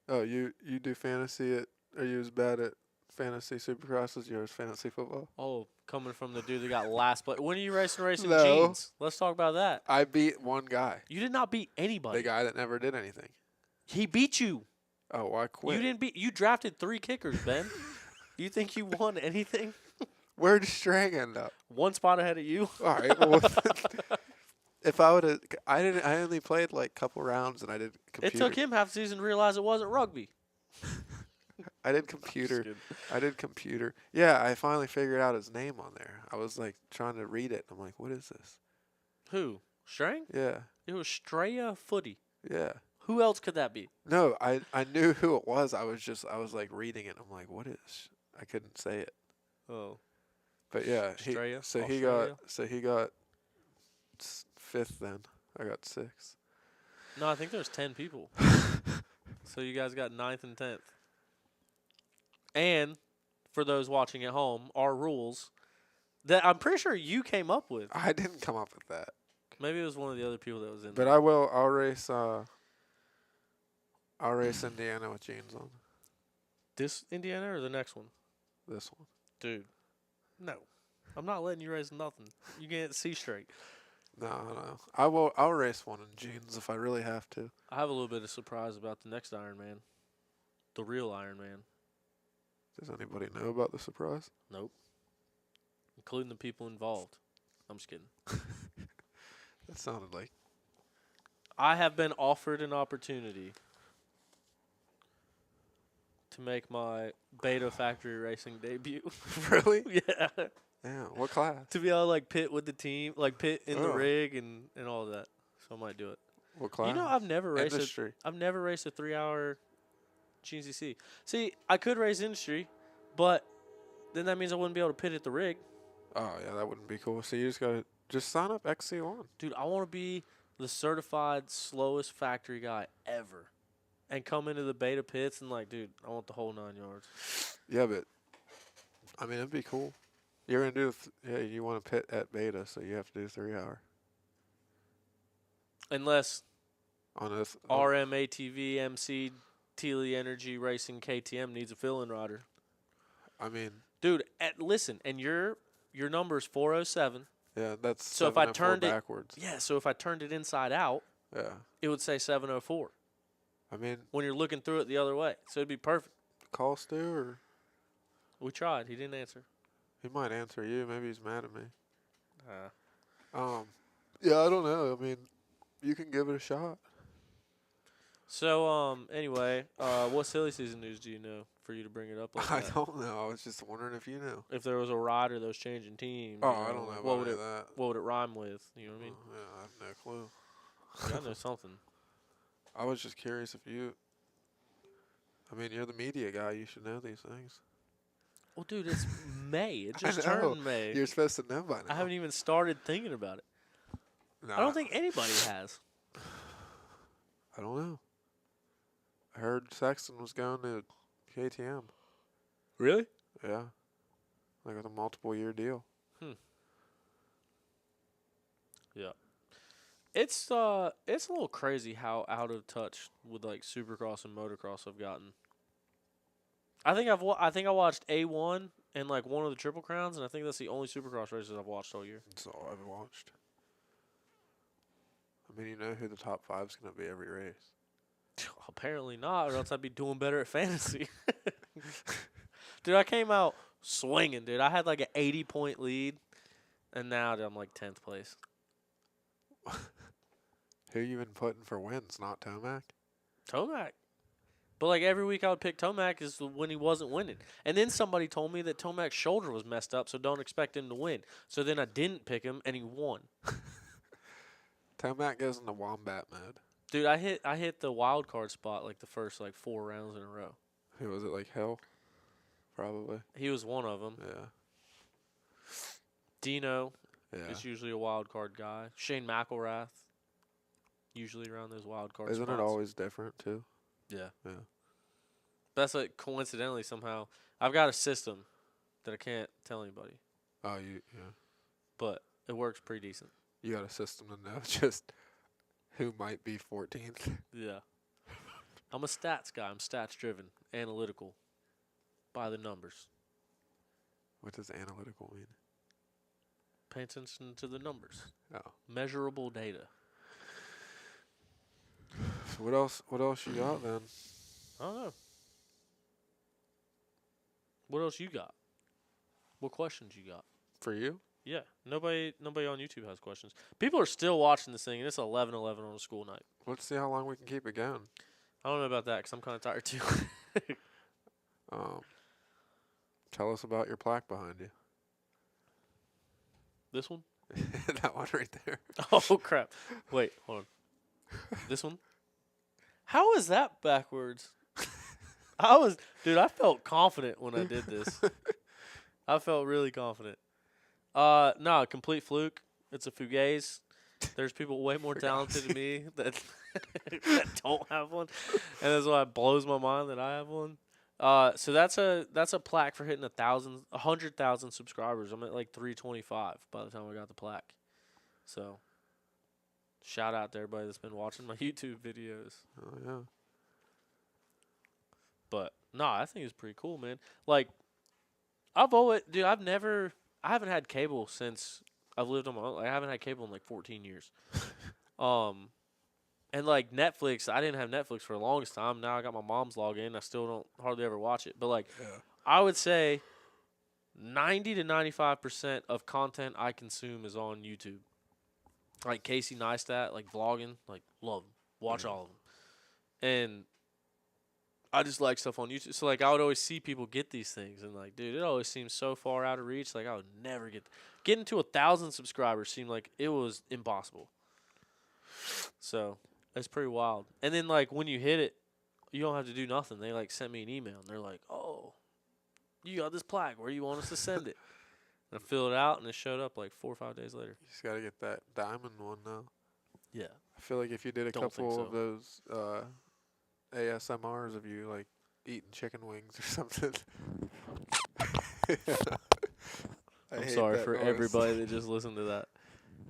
Speaker 2: oh, you do fantasy are you as bad at fantasy Supercross as yours fantasy football?
Speaker 1: Oh, coming from the dude that got last place. When are you racing
Speaker 2: No.
Speaker 1: jeans? Let's talk about that.
Speaker 2: I beat one guy.
Speaker 1: You did not beat anybody.
Speaker 2: The guy that never did anything.
Speaker 1: He beat you.
Speaker 2: Oh, well, I quit.
Speaker 1: You didn't beat. You drafted 3 kickers, Ben. You think you won anything?
Speaker 2: Where did Strang end up?
Speaker 1: One spot ahead of you.
Speaker 2: All right. Well, if I would have, I only played like a couple rounds and I did computer.
Speaker 1: It took him half the season to realize it wasn't rugby.
Speaker 2: I did computer. Yeah, I finally figured out his name on there. I was like trying to read it. I'm like, what is this?
Speaker 1: Who? Strang?
Speaker 2: Yeah.
Speaker 1: It was Straya Footy.
Speaker 2: Yeah.
Speaker 1: Who else could that be?
Speaker 2: No, I knew who it was. I was like reading it. I'm like, what is? I couldn't say it.
Speaker 1: Oh,
Speaker 2: But yeah,
Speaker 1: Straya.
Speaker 2: he got fifth then. I got sixth.
Speaker 1: No, I think there's 10 people. So you guys got 9th and 10th. And for those watching at home, our rules that I'm pretty sure you came up with.
Speaker 2: I didn't come up with that.
Speaker 1: Maybe it was one of the other people that was in
Speaker 2: But
Speaker 1: there.
Speaker 2: I'll race Indiana with jeans on.
Speaker 1: This Indiana or the next one?
Speaker 2: This one.
Speaker 1: Dude, no. I'm not letting you race nothing. You can't see straight.
Speaker 2: No. I'll race one in jeans if I really have to.
Speaker 1: I have a little bit of surprise about the next Iron Man. The real Iron Man.
Speaker 2: Does anybody know about the surprise?
Speaker 1: Nope. Including the people involved. I'm just kidding.
Speaker 2: That sounded like
Speaker 1: I have been offered an opportunity to make my Beta Factory Racing debut.
Speaker 2: really?
Speaker 1: Yeah.
Speaker 2: Yeah. What class?
Speaker 1: To be able to like pit with the team, like pit in the
Speaker 2: Oh.
Speaker 1: rig and all of that. So I might do it.
Speaker 2: What class?
Speaker 1: You know, I've never raced
Speaker 2: Industry.
Speaker 1: I've never raced a 3-hour GCC. See, I could race industry, but then that means I wouldn't be able to pit at the rig.
Speaker 2: Oh yeah, that wouldn't be cool. So you just sign up XC1.
Speaker 1: Dude, I want to be the certified slowest factory guy ever. And come into the beta pits and like, dude, I want the whole 9 yards.
Speaker 2: Yeah, but I mean it'd be cool. You're gonna do you want to pit at beta, so you have to do 3 hour.
Speaker 1: Unless
Speaker 2: On this
Speaker 1: RM, ATV, MC, Teely Energy Racing, KTM needs a fill-in rider.
Speaker 2: I mean,
Speaker 1: Dude, listen, and your number is 407.
Speaker 2: yeah, that's
Speaker 1: So if I
Speaker 2: 704
Speaker 1: turned it-
Speaker 2: backwards.
Speaker 1: Yeah, so if I turned it inside out,
Speaker 2: Yeah.
Speaker 1: it would say 704
Speaker 2: I mean,
Speaker 1: when you're looking through it the other way. So it'd be perfect.
Speaker 2: call Stu or
Speaker 1: We tried. He didn't answer.
Speaker 2: he might answer you. Maybe he's mad at me.
Speaker 1: Uh,
Speaker 2: Yeah, I don't know. I mean, you can give it a shot.
Speaker 1: So, anyway, what silly season news do you know for you to bring it up like
Speaker 2: I
Speaker 1: that?
Speaker 2: don't know. I was just wondering if you knew.
Speaker 1: If there was a rider that was changing teams.
Speaker 2: Oh,
Speaker 1: you
Speaker 2: I don't know
Speaker 1: what
Speaker 2: about
Speaker 1: would
Speaker 2: any
Speaker 1: it
Speaker 2: of that.
Speaker 1: What would it rhyme with? You know what I mean?
Speaker 2: Yeah, I have no clue.
Speaker 1: Yeah, I know something.
Speaker 2: I was just curious if you. I mean, you're the media guy. You should know these things.
Speaker 1: Well, dude, it's May. It
Speaker 2: I
Speaker 1: just
Speaker 2: know.
Speaker 1: turned May.
Speaker 2: You're supposed to know by now.
Speaker 1: I haven't even started thinking about it.
Speaker 2: Nah,
Speaker 1: I don't think anybody has.
Speaker 2: I don't know. I heard Sexton was going to KTM.
Speaker 1: Really?
Speaker 2: Yeah. Like with a multiple year deal.
Speaker 1: Yeah. It's a little crazy how out of touch with like Supercross and motocross I've gotten. I think I watched A1 and like one of the Triple Crowns, and I think that's the only Supercross races I've watched all year.
Speaker 2: That's all I've watched. I mean, you know who the top 5's going to be every race.
Speaker 1: Apparently not, or else I'd be doing better at fantasy. Dude, I came out swinging, dude. I had like an 80-point lead, and now dude, I'm like 10th place.
Speaker 2: Who you been putting for wins, not Tomac?
Speaker 1: Tomac. But like every week I would pick Tomac is when he wasn't winning. And then somebody told me that Tomac's shoulder was messed up, so don't expect him to win. So then I didn't pick him, and he won.
Speaker 2: Tomac goes into wombat mode.
Speaker 1: Dude, I hit the wild card spot like the first like 4 rounds in a row.
Speaker 2: Who was it, like hell? Probably.
Speaker 1: He was one of them.
Speaker 2: Yeah.
Speaker 1: Dino
Speaker 2: Yeah.
Speaker 1: is usually a wild card guy. Shane McElrath, usually around those wild card
Speaker 2: Isn't
Speaker 1: spots.
Speaker 2: it always different, too?
Speaker 1: Yeah.
Speaker 2: Yeah.
Speaker 1: That's like coincidentally somehow I've got a system that I can't tell anybody,
Speaker 2: Oh, yeah.
Speaker 1: but it works pretty decent.
Speaker 2: You got a system to know just who might be 14th.
Speaker 1: Yeah. I'm a stats guy. I'm stats driven, analytical, by the numbers.
Speaker 2: What does analytical mean?
Speaker 1: Pay attention to the numbers.
Speaker 2: Oh.
Speaker 1: Measurable data.
Speaker 2: So what else you got then?
Speaker 1: I don't know. What else you got? What questions you got?
Speaker 2: For you?
Speaker 1: Yeah. Nobody on YouTube has questions. People are still watching this thing, and it's 11:11 on a school night.
Speaker 2: Let's see how long we can keep it going.
Speaker 1: I don't know about that because I'm kind of tired too.
Speaker 2: Tell us about your plaque behind you.
Speaker 1: This one?
Speaker 2: That one right there.
Speaker 1: Oh crap! Wait, hold on. This one. How is that backwards? Dude. I felt confident when I did this. I felt really confident. No, complete fluke. It's a fugaze. There's people way more talented than me that that don't have one, and that's why it blows my mind that I have one. So that's a plaque for hitting 100,000 subscribers. I'm at like 325 by the time I got the plaque. So, shout out to everybody that's been watching my YouTube videos.
Speaker 2: Oh yeah.
Speaker 1: But no, I think it's pretty cool, man. Like I haven't had cable since I've lived on my own. Like, I haven't had cable in like 14 years. Um, and like Netflix, I didn't have Netflix for the longest time. Now I got my mom's login. I still don't hardly ever watch it. But like, I would say 90 to 95% of content I consume is on YouTube. Like Casey Neistat, like vlogging, like love him. Watch all of them. And I just like stuff on YouTube. So like I would always see people get these things and like, dude, it always seems so far out of reach. Like I would never getting to 1,000 subscribers seemed like it was impossible. So it's pretty wild. And then like when you hit it, you don't have to do nothing. They like sent me an email and they're like, "Oh, you got this plaque. Where do you want us to send it?" And I filled it out and it showed up like 4 or 5 days later.
Speaker 2: You just gotta get that diamond one now.
Speaker 1: Yeah.
Speaker 2: I feel like if you did a
Speaker 1: Don't think
Speaker 2: couple
Speaker 1: so.
Speaker 2: of those ASMRs of you like eating chicken wings or something.
Speaker 1: I'm sorry for everybody that just listened to that.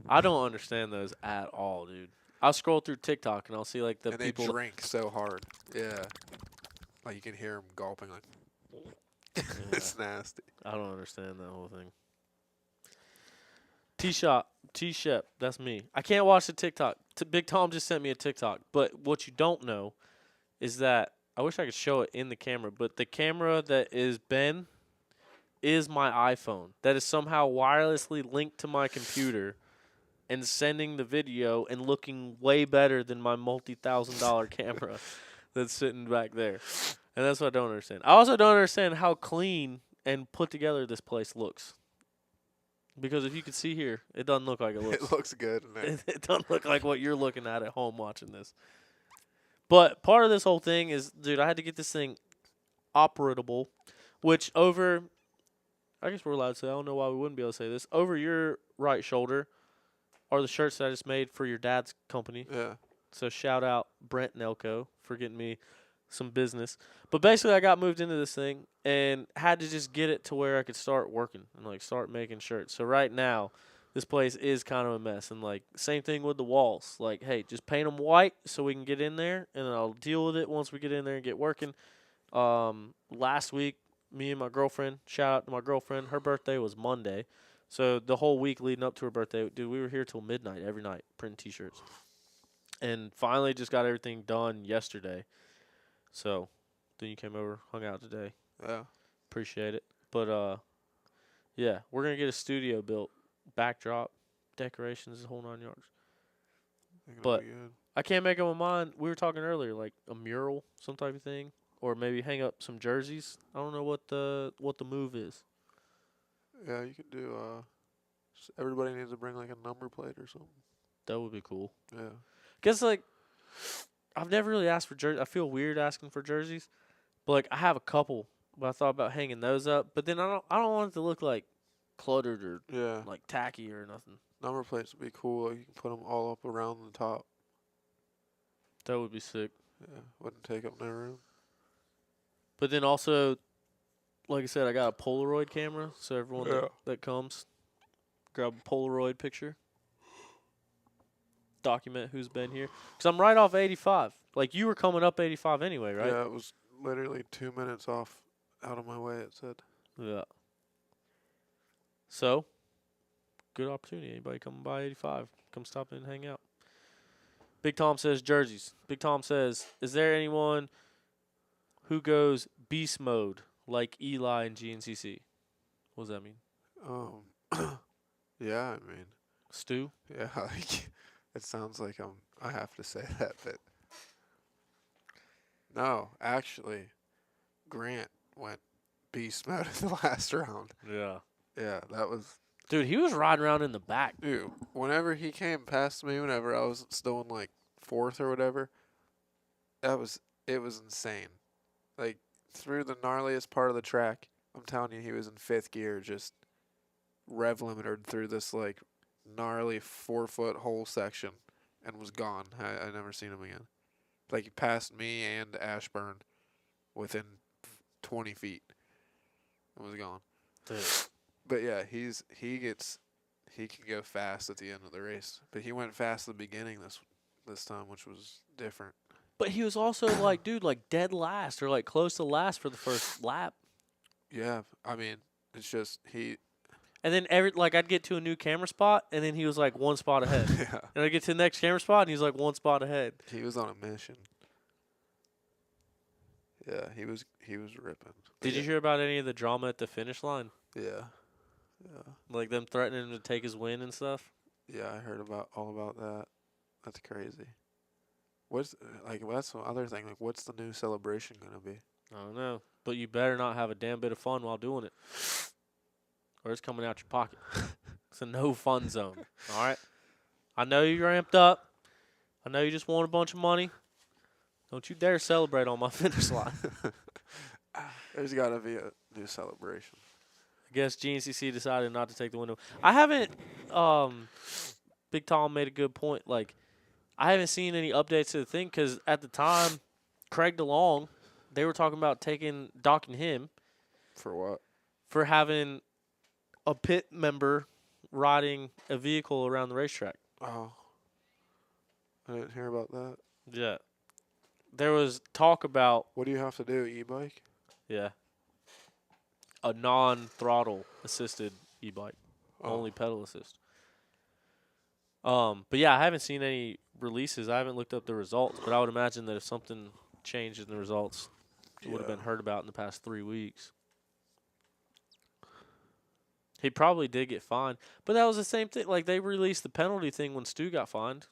Speaker 1: I don't understand those at all, dude. I'll scroll through TikTok and I'll see like the
Speaker 2: and
Speaker 1: people.
Speaker 2: they drink so hard. Yeah. Like you can hear them gulping like. It's nasty.
Speaker 1: I don't understand that whole thing. T-Shep, that's me. I can't watch the TikTok. Big Tom just sent me a TikTok. But what you don't know is that I wish I could show it in the camera, but the camera that is Ben is my iPhone. That is somehow wirelessly linked to my computer and sending the video and looking way better than my multi-$1,000 camera that's sitting back there. And that's what I don't understand. I also don't understand how clean and put together this place looks. Because if you could see here, it doesn't look like it looks.
Speaker 2: It looks good.
Speaker 1: It doesn't look like what you're looking at home watching this. But part of this whole thing is, dude, I had to get this thing operatable, which I guess we're allowed to say, I don't know why we wouldn't be able to say this, over your right shoulder are the shirts that I just made for your dad's company.
Speaker 2: Yeah.
Speaker 1: So shout out Brent Nelko for getting me some business. But basically I got moved into this thing and had to just get it to where I could start working and like start making shirts. So right now this place is kind of a mess, and like same thing with the walls. Like, hey, just paint them white so we can get in there, and then I'll deal with it once we get in there and get working. Last week, me and my girlfriend, shout out to my girlfriend, her birthday was Monday. So the whole week leading up to her birthday, dude, we were here till midnight every night printing T-shirts. And finally just got everything done yesterday. So then you came over, hung out today.
Speaker 2: Yeah.
Speaker 1: Appreciate it. But yeah, we're going to get a studio built. Backdrop, decorations, the whole 9 yards. But I can't make up my mind. We were talking earlier, like a mural, some type of thing, or maybe hang up some jerseys. I don't know what the move is.
Speaker 2: Yeah, you could do. Everybody needs to bring like a number plate or something.
Speaker 1: That would be cool.
Speaker 2: Yeah.
Speaker 1: Guess like I've never really asked for jerseys. I feel weird asking for jerseys, but like I have a couple. But I thought about hanging those up. But then I don't want it to look like cluttered or like tacky or nothing.
Speaker 2: Number plates would be cool. Like you can put them all up around the top.
Speaker 1: That would be sick.
Speaker 2: Yeah, wouldn't take up no room.
Speaker 1: But then also, like I said, I got a Polaroid camera, so everyone that comes, grab a Polaroid picture, document who's been here. Because I'm right off 85. Like, you were coming up 85 anyway, right?
Speaker 2: Yeah, it was literally 2 minutes off out of my way, it said.
Speaker 1: Yeah. So, good opportunity. Anybody coming by 85, come stop in and hang out. Big Tom says jerseys. Big Tom says, is there anyone who goes beast mode like Eli and GNCC? What does that mean?
Speaker 2: Yeah, I mean.
Speaker 1: Stu?
Speaker 2: Yeah, like, it sounds like I have to say that, but. No, actually, Grant went beast mode in the last round.
Speaker 1: Yeah.
Speaker 2: Yeah, that was
Speaker 1: Dude, he was riding around in the back.
Speaker 2: Dude, whenever he came past me, whenever I was still in like fourth or whatever, it was insane. Like through the gnarliest part of the track, I'm telling you, he was in fifth gear, just rev limitered through this like gnarly 4 foot hole section, and was gone. I never seen him again. Like he passed me and Ashburn within 20 feet, and was gone.
Speaker 1: Dude.
Speaker 2: But yeah, he can go fast at the end of the race. But he went fast at the beginning this time, which was different.
Speaker 1: But he was also like, dude, like dead last or like close to last for the first lap.
Speaker 2: Yeah, I mean, it's just he.
Speaker 1: And then I'd get to a new camera spot, and then he was like one spot ahead.
Speaker 2: Yeah,
Speaker 1: And I'd get to the next camera spot, and he's like one spot ahead.
Speaker 2: he was on a mission. Yeah, he was ripping.
Speaker 1: Did you hear about any of the drama at the finish line?
Speaker 2: Yeah, yeah,
Speaker 1: Like them threatening him to take his win and stuff?
Speaker 2: yeah. I heard all about that. That's crazy. That's the other thing. Like, what's the new celebration gonna be?
Speaker 1: I don't know. But you better not have a damn bit of fun while doing it. Or it's coming out your pocket. It's a no fun zone. All right? I know you're ramped up. I know you just want a bunch of money. Don't you dare celebrate on my finish line.
Speaker 2: There's gotta be a new celebration.
Speaker 1: I guess GNCC decided not to take the window. I haven't. Big Tom made a good point. Like, I haven't seen any updates to the thing because at the time, Craig DeLong, they were talking about docking him
Speaker 2: For what?
Speaker 1: for having a pit member riding a vehicle around the racetrack.
Speaker 2: Oh, I didn't hear about that.
Speaker 1: Yeah. There was talk about,
Speaker 2: What do you have to do? E-bike?
Speaker 1: yeah, a non-throttle assisted e-bike, only pedal assist. But yeah, I haven't seen any releases. I haven't looked up the results, but I would imagine that if something changed in the results, it would have been heard about in the past 3 weeks. He probably did get fined, but that was the same thing. Like, they released the penalty thing when Stu got fined.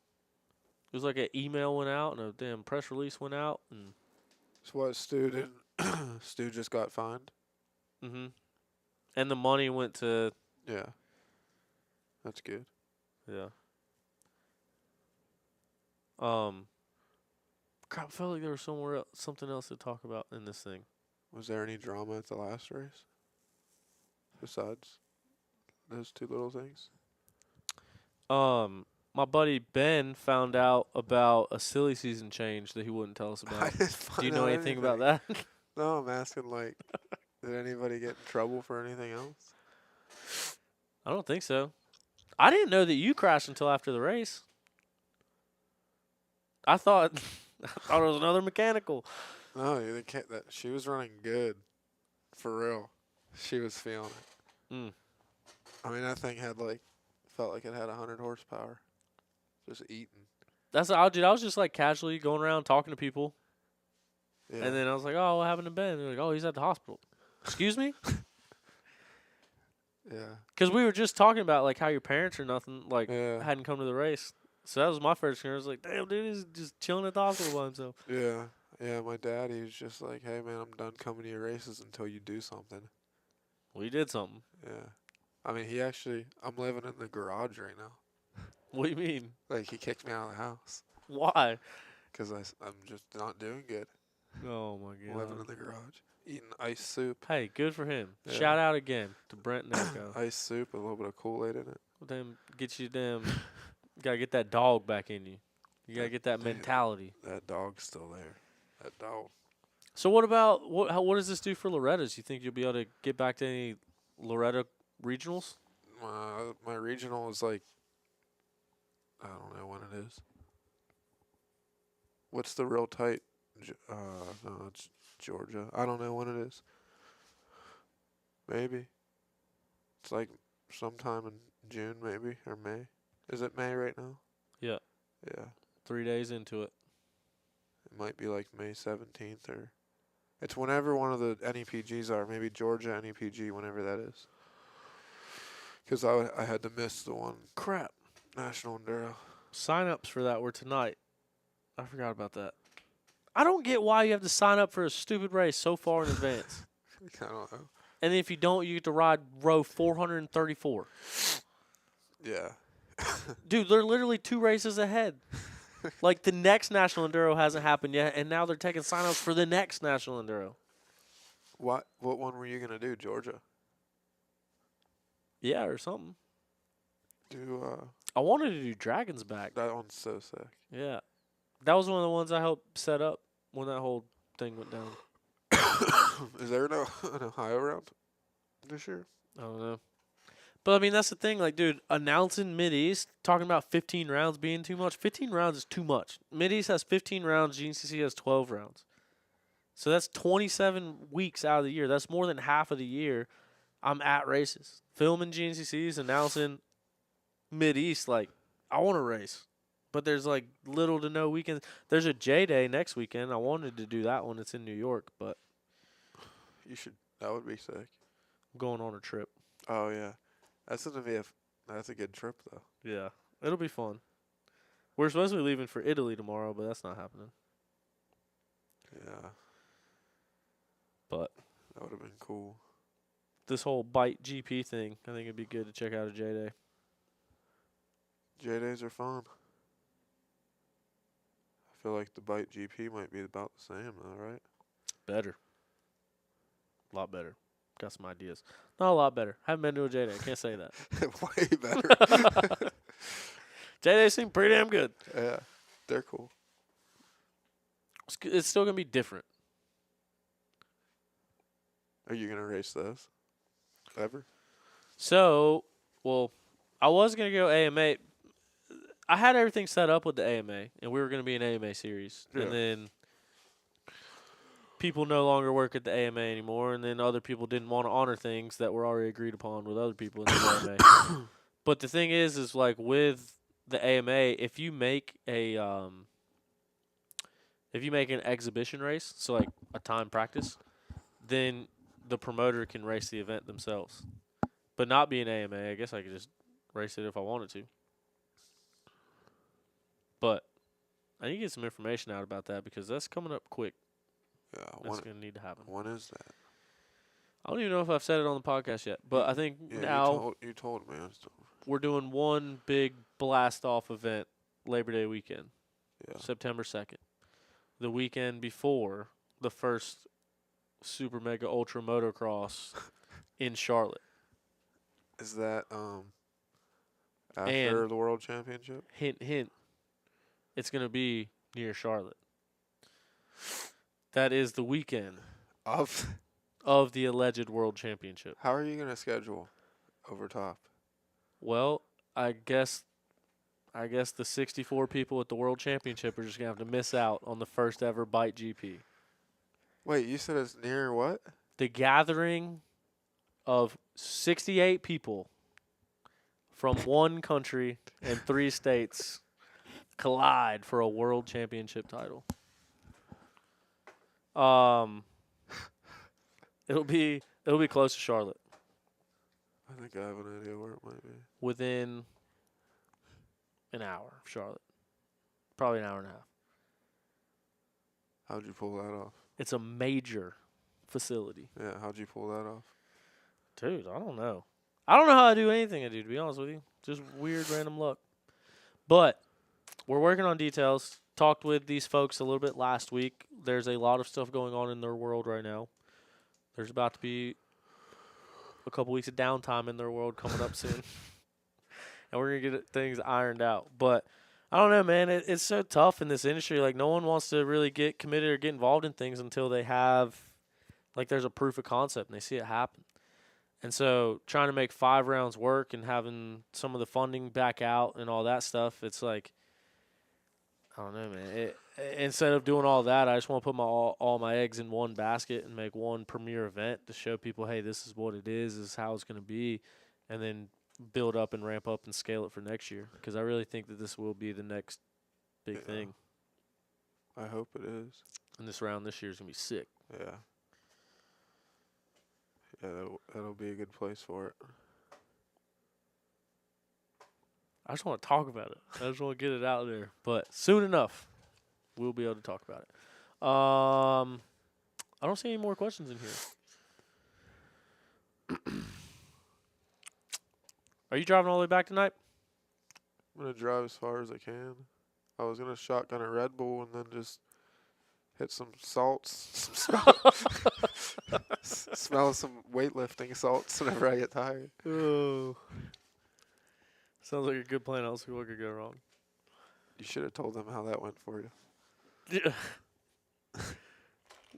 Speaker 1: It was like an email went out and a damn press release went out, and
Speaker 2: So what? Stu did? Stu just got fined.
Speaker 1: and the money went to
Speaker 2: Yeah, that's good.
Speaker 1: yeah. Crap, I felt like there was something else to talk about in this thing.
Speaker 2: Was there any drama at the last race? Besides those two little things?
Speaker 1: My buddy Ben found out about a silly season change that he wouldn't tell us
Speaker 2: I
Speaker 1: about.
Speaker 2: didn't
Speaker 1: Do you
Speaker 2: find
Speaker 1: know
Speaker 2: out
Speaker 1: anything about that?
Speaker 2: No, I'm asking, like, did anybody get in trouble for anything else?
Speaker 1: I don't think so. I didn't know that you crashed until after the race. I thought it was another mechanical.
Speaker 2: No, she was running good. For real. She was feeling it.
Speaker 1: Mm.
Speaker 2: I mean, that thing felt like it had 100 horsepower. Just eating.
Speaker 1: That's what I did. I was just like casually going around talking to people.
Speaker 2: Yeah.
Speaker 1: And then I was like, oh, what happened to Ben? They're like, oh, he's at the hospital. Excuse me?
Speaker 2: Yeah.
Speaker 1: Because we were just talking about like how your parents or nothing
Speaker 2: Yeah.
Speaker 1: hadn't come to the race. So that was my first concern. I was like, damn, dude, he's just chilling at the hospital by himself.
Speaker 2: Yeah. Yeah, my dad, he was just like, hey, man, I'm done coming to your races until you do something.
Speaker 1: Well, you did something.
Speaker 2: Yeah. I mean, I'm living in the garage right now.
Speaker 1: What do you mean?
Speaker 2: Like, he kicked me out of the house.
Speaker 1: Why?
Speaker 2: Because I'm just not doing good.
Speaker 1: Oh, my God.
Speaker 2: Living in the garage. Eating ice soup.
Speaker 1: Hey, good for him.
Speaker 2: Yeah.
Speaker 1: Shout out again to Brent Nelko.
Speaker 2: Ice soup, a little bit of Kool-Aid in it.
Speaker 1: Gotta get that dog back in you. You gotta get that
Speaker 2: Dude.
Speaker 1: mentality.
Speaker 2: That dog's still there. That dog.
Speaker 1: So what about, what does this do for Loretta's? You think you'll be able to get back to any Loretta regionals?
Speaker 2: My regional is like, I don't know when it is. What's the real tight? No, it's Georgia. I don't know when it is. Maybe. It's like sometime in June, maybe, or May. Is it May right now?
Speaker 1: Yeah.
Speaker 2: Yeah.
Speaker 1: 3 days into it.
Speaker 2: It might be like May 17th, or it's whenever one of the NEPGs are. Maybe Georgia NEPG, whenever that is. Because I had to miss the one.
Speaker 1: Crap.
Speaker 2: National Enduro.
Speaker 1: Sign-ups for that were tonight. I forgot about that. I don't get why you have to sign up for a stupid race so far in advance.
Speaker 2: I don't know.
Speaker 1: And then if you don't, you get to ride row 434.
Speaker 2: Yeah.
Speaker 1: Dude, they're literally 2 races ahead. Like, the next National Enduro hasn't happened yet, and now they're taking sign-ups for the next National Enduro.
Speaker 2: What one were you gonna do, Georgia?
Speaker 1: Yeah, or something.
Speaker 2: Do
Speaker 1: I wanted to do Dragon's Back.
Speaker 2: that one's so sick.
Speaker 1: Yeah. That was one of the ones I helped set up when that whole thing went down.
Speaker 2: Is there an Ohio round this year?
Speaker 1: I don't know. But, I mean, that's the thing. Like, dude, announcing Mid-East, talking about 15 rounds being too much. 15 rounds is too much. Mid-East has 15 rounds. GNCC has 12 rounds. So that's 27 weeks out of the year. That's more than half of the year I'm at races. Filming GNCCs, announcing Mid-East. Like, I want to race. But there's, like, little to no weekends. There's a J-Day next weekend. I wanted to do that one. It's in New York, but
Speaker 2: You should. That would be sick.
Speaker 1: I'm going on a trip.
Speaker 2: Oh yeah, that's gonna be that's a good trip though.
Speaker 1: Yeah. It'll be fun. We're supposed to be leaving for Italy tomorrow, but that's not happening.
Speaker 2: Yeah,
Speaker 1: But
Speaker 2: that would have been cool.
Speaker 1: this whole Bite GP thing, I think it'd be good to check out a J-Day.
Speaker 2: J-Days are fun. I feel like the Bite GP might be about the same though, right?
Speaker 1: Better. A lot better. Got some ideas. Not a lot better. Haven't been to a J-Day. I can't say that.
Speaker 2: Way better.
Speaker 1: J-Day seem pretty damn good.
Speaker 2: Yeah, they're cool.
Speaker 1: It's still going to be different.
Speaker 2: Are you gonna race those? Ever?
Speaker 1: So, well, I was going to go AMA. I had everything set up with the AMA, and we were going to be an AMA series.
Speaker 2: Yeah.
Speaker 1: And then people no longer work at the AMA anymore, and then other people didn't want to honor things that were already agreed upon with other people in the AMA. But the thing is like with the AMA, if you make an exhibition race, so like a time practice, then the promoter can race the event themselves. But not being AMA, I guess I could just race it if I wanted to. But I need to get some information out about that because that's coming up quick.
Speaker 2: Yeah.
Speaker 1: That's going to need to happen.
Speaker 2: When is that?
Speaker 1: I don't even know if I've said it on the podcast yet, but I think
Speaker 2: Yeah,
Speaker 1: now
Speaker 2: you told me.
Speaker 1: we're doing one big blast-off event Labor Day weekend,
Speaker 2: Yeah.
Speaker 1: September 2nd. The weekend before the first Super Mega Ultra Motocross in Charlotte.
Speaker 2: Is that after
Speaker 1: And
Speaker 2: the World Championship?
Speaker 1: hint, hint, it's going to be near Charlotte. That is the weekend of the alleged World Championship.
Speaker 2: How are you gonna schedule over top?
Speaker 1: Well, I guess the 64 people at the World Championship are just going to have to miss out on the first ever Bite GP.
Speaker 2: Wait, you said it's near what?
Speaker 1: The gathering of 68 people from one country and 3 states collide for a World Championship title. It'll be close to Charlotte.
Speaker 2: I think I have an idea where it might be.
Speaker 1: Within an hour of Charlotte. Probably an hour and a half.
Speaker 2: How'd you pull that off?
Speaker 1: It's a major facility.
Speaker 2: Yeah, how'd you pull that off?
Speaker 1: Dude, I don't know. I don't know how I do anything I do, to be honest with you. Just weird random luck. But we're working on details. Talked with these folks a little bit last week. There's a lot of stuff going on in their world right now. There's about to be a couple weeks of downtime in their world coming up soon. And we're going to get things ironed out. But I don't know, man. It's so tough in this industry. Like, no one wants to really get committed or get involved in things until they have, like, there's a proof of concept and they see it happen. And so trying to make 5 rounds work and having some of the funding back out and all that stuff, it's like, I don't know, man. Instead of doing all that, I just want to put all my eggs in one basket and make one premier event to show people, hey, this is what it is, this is how it's going to be, and then build up and ramp up and scale it for next year. Because I really think that this will be the next big thing.
Speaker 2: I hope it is.
Speaker 1: And this round this year is going to be sick.
Speaker 2: Yeah. Yeah, that'll be a good place for it.
Speaker 1: I just want to talk about it. I just want to get it out there. But soon enough, we'll be able to talk about it. I don't see any more questions in here. Are you driving all the way back tonight?
Speaker 2: I'm gonna drive as far as I can. I was gonna shotgun a Red Bull and then just hit some salts, smell some weightlifting salts whenever I get tired.
Speaker 1: Oh. Sounds like a good plan. I don't see what could go wrong.
Speaker 2: You should have told them how that went for you.
Speaker 1: Yeah.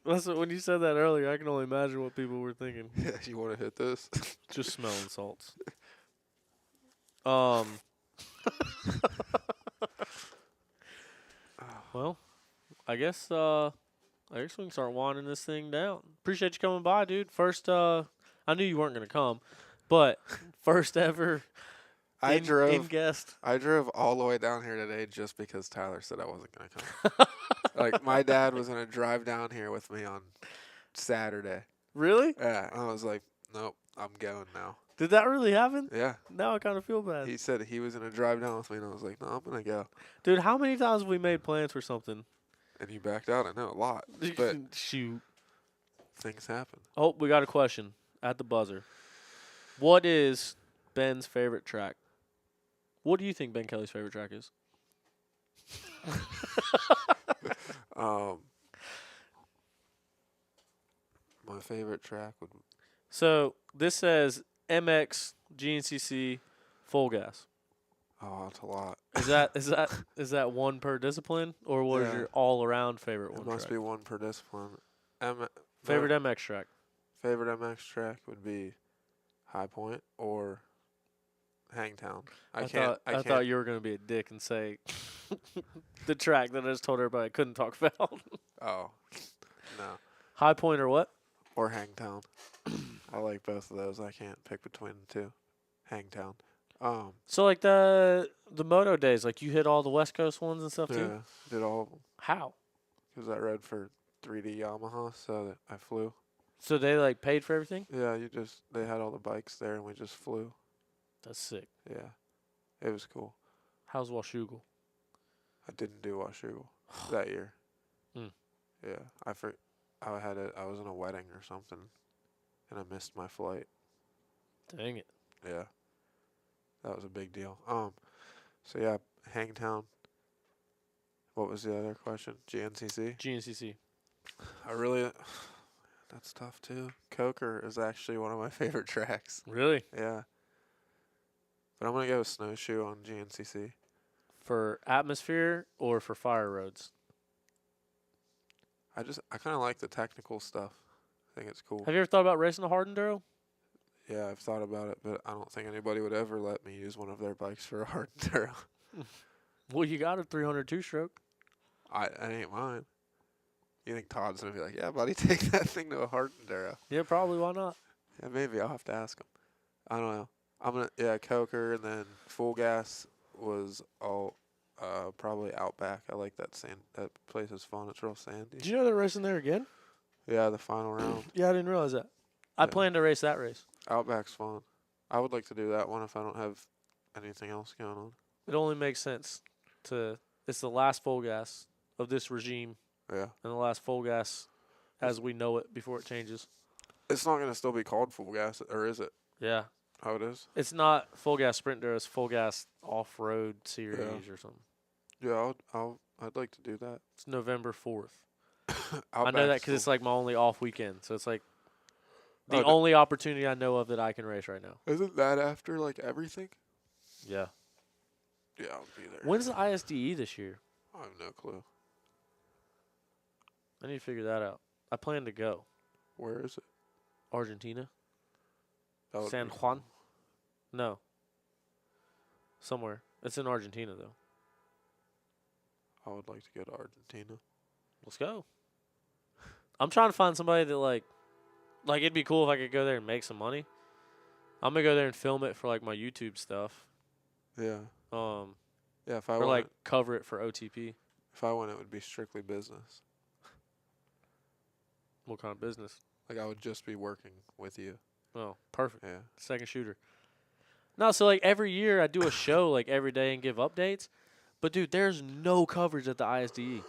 Speaker 1: When you said that earlier, I can only imagine what people were thinking.
Speaker 2: Yeah, you want to hit this?
Speaker 1: Just smelling salts. Well, I guess we can start winding this thing down. Appreciate you coming by, dude. First, I knew you weren't gonna come, but first ever
Speaker 2: I
Speaker 1: in guest.
Speaker 2: I drove all the way down here today just because Tyler said I wasn't gonna come. Like my dad was gonna drive down here with me on Saturday.
Speaker 1: Really?
Speaker 2: Yeah, and I was like, nope, I'm going now.
Speaker 1: Did that really happen?
Speaker 2: Yeah.
Speaker 1: Now I kind of feel bad.
Speaker 2: He said he was gonna drive down with me, and I was like, no, I'm gonna go.
Speaker 1: Dude, how many times have we made plans for something?
Speaker 2: And you backed out. I know a lot, but
Speaker 1: Shoot.
Speaker 2: things happen.
Speaker 1: Oh, we got a question at the buzzer. What is Ben's favorite track? What do you think Ben Kelly's favorite track is?
Speaker 2: My favorite track would.
Speaker 1: So this says MX GNCC full gas.
Speaker 2: Oh, it's a lot.
Speaker 1: Is that one per discipline, or what is
Speaker 2: Yeah.
Speaker 1: your all around favorite
Speaker 2: It
Speaker 1: one?
Speaker 2: must
Speaker 1: track?
Speaker 2: be one per discipline.
Speaker 1: Favorite MX track.
Speaker 2: Favorite MX track would be High Point or Hangtown. I
Speaker 1: thought you were gonna be a dick and say the track that I just told everybody I couldn't talk about.
Speaker 2: Oh, no.
Speaker 1: High Point or what?
Speaker 2: Or Hangtown. I like both of those. I can't pick between the two. Hangtown.
Speaker 1: So like the moto days, like you hit all the West Coast ones and stuff too.
Speaker 2: Yeah, did all of them.
Speaker 1: How?
Speaker 2: Because I rode for 3D Yamaha, so that I flew.
Speaker 1: So they like paid for everything?
Speaker 2: Yeah, they had all the bikes there, and we just flew.
Speaker 1: That's sick.
Speaker 2: Yeah, it was cool.
Speaker 1: How's Washougal?
Speaker 2: I didn't do Washougal that year.
Speaker 1: Mm.
Speaker 2: Yeah, I was in a wedding or something, and I missed my flight.
Speaker 1: Dang it.
Speaker 2: Yeah, that was a big deal. So yeah, Hangtown. What was the other question? GNCC.
Speaker 1: GNCC.
Speaker 2: That's tough too. Coker is actually one of my favorite tracks.
Speaker 1: Really?
Speaker 2: Yeah. But I'm gonna go with Snowshoe on GNCC.
Speaker 1: For atmosphere or for fire roads?
Speaker 2: I kind of like the technical stuff. I think it's cool.
Speaker 1: Have you ever thought about racing a hard enduro?
Speaker 2: Yeah, I've thought about it, but I don't think anybody would ever let me use one of their bikes for a hard enduro.
Speaker 1: Well, you got a 302 stroke.
Speaker 2: I ain't mine. You think Todd's gonna be like, yeah, buddy, take that thing to a hard enduro?
Speaker 1: Yeah, probably. Why not?
Speaker 2: Yeah, maybe I'll have to ask him. I don't know. Coker, and then Full Gas was all probably Outback. I like that sand. That place is fun. It's real sandy.
Speaker 1: Did you know they're racing there again?
Speaker 2: Yeah, the final round.
Speaker 1: Yeah, I didn't realize that. I
Speaker 2: Yeah.
Speaker 1: plan to race that race.
Speaker 2: Outback's fun. I would like to do that one if I don't have anything else going on.
Speaker 1: It only makes sense to. It's the last full gas of this regime,
Speaker 2: Yeah.
Speaker 1: and the last full gas as we know it before it changes.
Speaker 2: It's not gonna still be called Full Gas, or is it?
Speaker 1: Yeah,
Speaker 2: Oh, it is.
Speaker 1: it's not full gas sprint enduro. It's full gas off road series or something.
Speaker 2: Yeah, I'd like to do that.
Speaker 1: It's November 4th. I
Speaker 2: Outback's
Speaker 1: know that because it's like my only off weekend, so it's like the only opportunity I know of that I can race right now.
Speaker 2: Isn't that after like everything?
Speaker 1: Yeah.
Speaker 2: Yeah, I'll be there.
Speaker 1: When's the ISDE this year?
Speaker 2: I have no clue.
Speaker 1: I need to figure that out. I plan to go.
Speaker 2: Where is it?
Speaker 1: Argentina?
Speaker 2: That would
Speaker 1: San
Speaker 2: be
Speaker 1: Juan?
Speaker 2: cool.
Speaker 1: No. Somewhere. It's in Argentina, though.
Speaker 2: I would like to go to Argentina.
Speaker 1: Let's go. I'm trying to find somebody that, like, it'd be cool if I could go there and make some money. I'm going to go there and film it for, like, my YouTube stuff.
Speaker 2: Yeah. Yeah, if I
Speaker 1: Or,
Speaker 2: went,
Speaker 1: like, cover it for OTP.
Speaker 2: if I went, it would be strictly business.
Speaker 1: What kind of business?
Speaker 2: Like I would just be working with you.
Speaker 1: Oh, perfect.
Speaker 2: Yeah.
Speaker 1: Second shooter. No, so, like, every year I do a show, like, every day and give updates. But, dude, there's no coverage at the ISDE.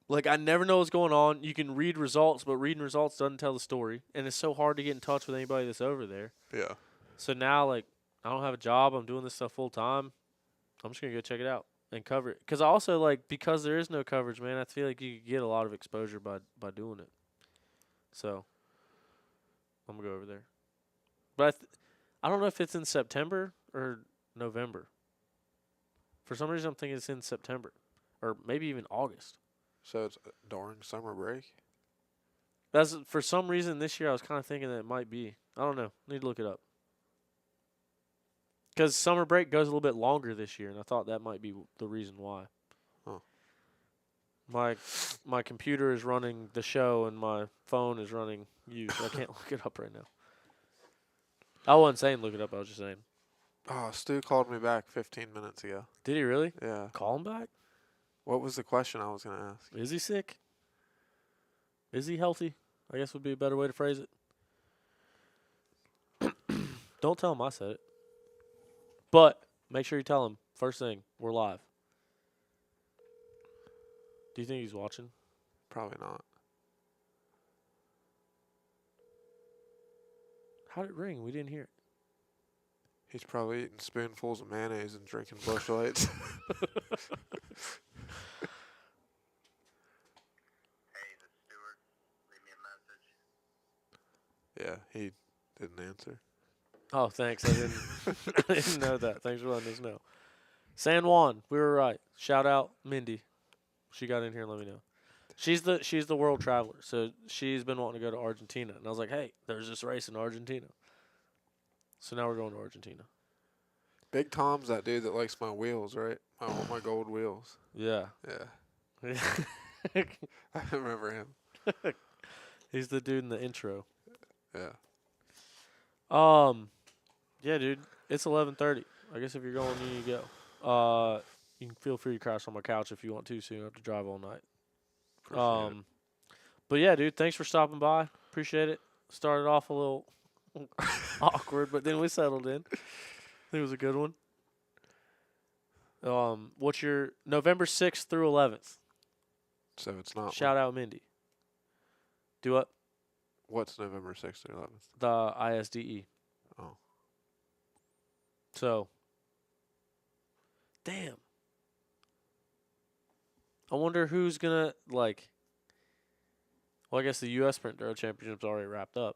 Speaker 1: Like, I never know what's going on. You can read results, but reading results doesn't tell the story. And it's so hard to get in touch with anybody that's over there.
Speaker 2: Yeah.
Speaker 1: So now, like, I don't have a job. I'm doing this stuff full time. I'm just gonna go check it out and cover it. Because I also like because there is no coverage, man. I feel like you could get a lot of exposure by doing it. So I'm gonna go over there. But I don't know if it's in September or November. For some reason, I'm thinking it's in September or maybe even August.
Speaker 2: So it's during summer break?
Speaker 1: That's for some reason this year I was kind of thinking that it might be. I don't know. Need to look it up. Because summer break goes a little bit longer this year, and I thought that might be the reason why.
Speaker 2: Huh.
Speaker 1: My computer is running the show, and my phone is running you, so I can't look it up right now. I wasn't saying look it up. I was just saying.
Speaker 2: Oh, Stu called me back 15 minutes ago.
Speaker 1: Did he really?
Speaker 2: Yeah.
Speaker 1: Call him back?
Speaker 2: What was the question I was going to ask?
Speaker 1: Is he sick? Is he healthy? I guess would be a better way to phrase it. Don't tell him I said it. But make sure you tell him, first thing, we're live. Do you think he's watching?
Speaker 2: Probably not.
Speaker 1: How did it ring? We didn't hear it.
Speaker 2: He's probably eating spoonfuls of mayonnaise and drinking Busch Lights. Yeah, he didn't answer.
Speaker 1: Oh, thanks. I didn't I didn't know that. Thanks for letting us know. San Juan, we were right. Shout out Mindy. She got in here and let me know. She's the world traveler, so she's been wanting to go to Argentina. And I was like, hey, there's this race in Argentina. So now we're going to Argentina.
Speaker 2: Big Tom's that dude that likes my wheels, right? All my gold wheels.
Speaker 1: Yeah.
Speaker 2: Yeah. I remember him.
Speaker 1: He's the dude in the intro.
Speaker 2: Yeah.
Speaker 1: Yeah, dude. It's 11:30. I guess if you're going, you need to go. You can feel free to crash on my couch if you want to, so you don't have to drive all night.
Speaker 2: Appreciate it.
Speaker 1: But yeah, dude, thanks for stopping by. Appreciate it. Started off a little awkward, but then we settled in. I think it was a good one. What's your November 6th through 11th?
Speaker 2: So it's not.
Speaker 1: Shout out Mindy. Do what?
Speaker 2: What's November 6th or 11th?
Speaker 1: The ISDE.
Speaker 2: Oh.
Speaker 1: So, damn. I wonder who's gonna like. Well, I guess the U.S. Sprint Enduro Championship's already wrapped up.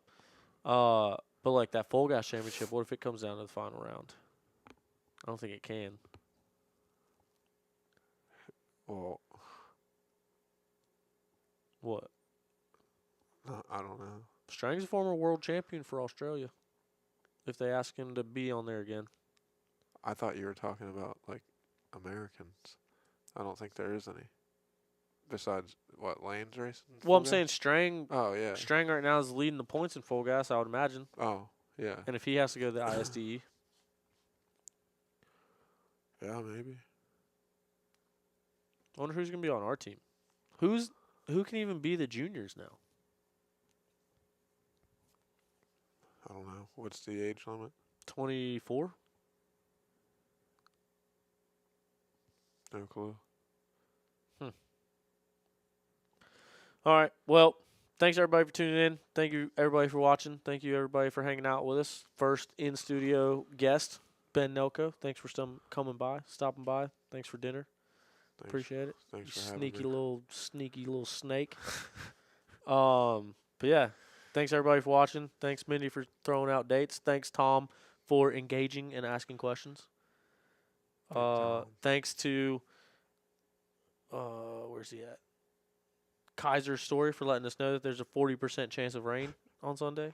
Speaker 1: But like that Full Gas Championship, what if it comes down to the final round? I don't think it can.
Speaker 2: Well,
Speaker 1: What?
Speaker 2: no, I don't know.
Speaker 1: Strang's a former world champion for Australia. If they ask him to be on there again.
Speaker 2: I thought you were talking about, like, Americans. I don't think there is any. Besides, what, Lane's racing?
Speaker 1: Well, I'm
Speaker 2: Full
Speaker 1: saying
Speaker 2: Gas?
Speaker 1: Strang.
Speaker 2: Oh, yeah.
Speaker 1: Strang right now is leading the points in Full Gas, I would imagine.
Speaker 2: Oh, yeah.
Speaker 1: And if he has to go to the ISDE,
Speaker 2: Yeah, maybe.
Speaker 1: I wonder who's gonna be on our team. Who can even be the juniors now?
Speaker 2: I don't know. What's the age limit?
Speaker 1: 24.
Speaker 2: No clue.
Speaker 1: All right. Well, thanks everybody for tuning in. Thank you everybody for watching. Thank you everybody for hanging out with us. First in studio guest, Ben Nelko. Thanks for coming by, stopping by. Thanks for dinner.
Speaker 2: Thanks.
Speaker 1: Appreciate it.
Speaker 2: Thanks
Speaker 1: You
Speaker 2: for having
Speaker 1: sneaky
Speaker 2: me.
Speaker 1: little snake. But yeah, thanks everybody for watching. Thanks Mindy for throwing out dates. Thanks Tom for engaging and asking questions.
Speaker 2: Tom.
Speaker 1: Thanks to where's he at? Kaiser's Story for letting us know that there's a 40% chance of rain on Sunday.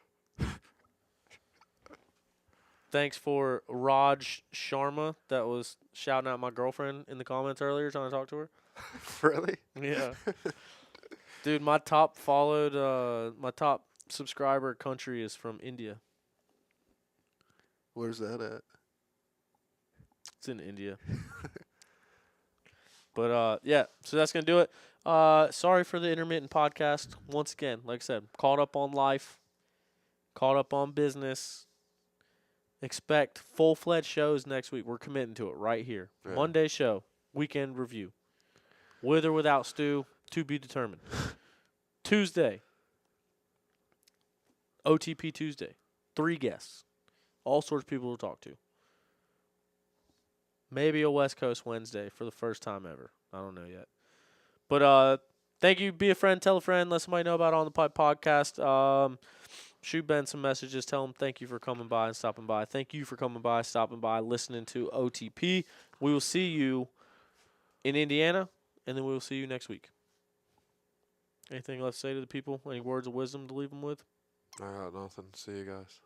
Speaker 1: Thanks for Raj Sharma that was shouting out my girlfriend in the comments earlier trying to talk to her.
Speaker 2: Really?
Speaker 1: Yeah. Dude, my top subscriber country is from India.
Speaker 2: Where's that at?
Speaker 1: It's in India. But yeah, so that's gonna do it. Sorry for the intermittent podcast. Once again, like I said, caught up on life, caught up on business. Expect full-fledged shows next week. We're committing to it right here.
Speaker 2: Yeah.
Speaker 1: Monday show, weekend review. With or without Stu, to be determined. Tuesday, OTP Tuesday. 3 guests. All sorts of people to talk to. Maybe a West Coast Wednesday for the first time ever. I don't know yet. But thank you. Be a friend. Tell a friend. Let somebody know about On the Pipe podcast. Shoot Ben some messages. Tell him thank you for coming by and stopping by. Thank you for coming by, stopping by, listening to OTP. We will see you in Indiana, and then we will see you next week. Anything left to say to the people? Any words of wisdom to leave them with?
Speaker 2: I got nothing. See you guys.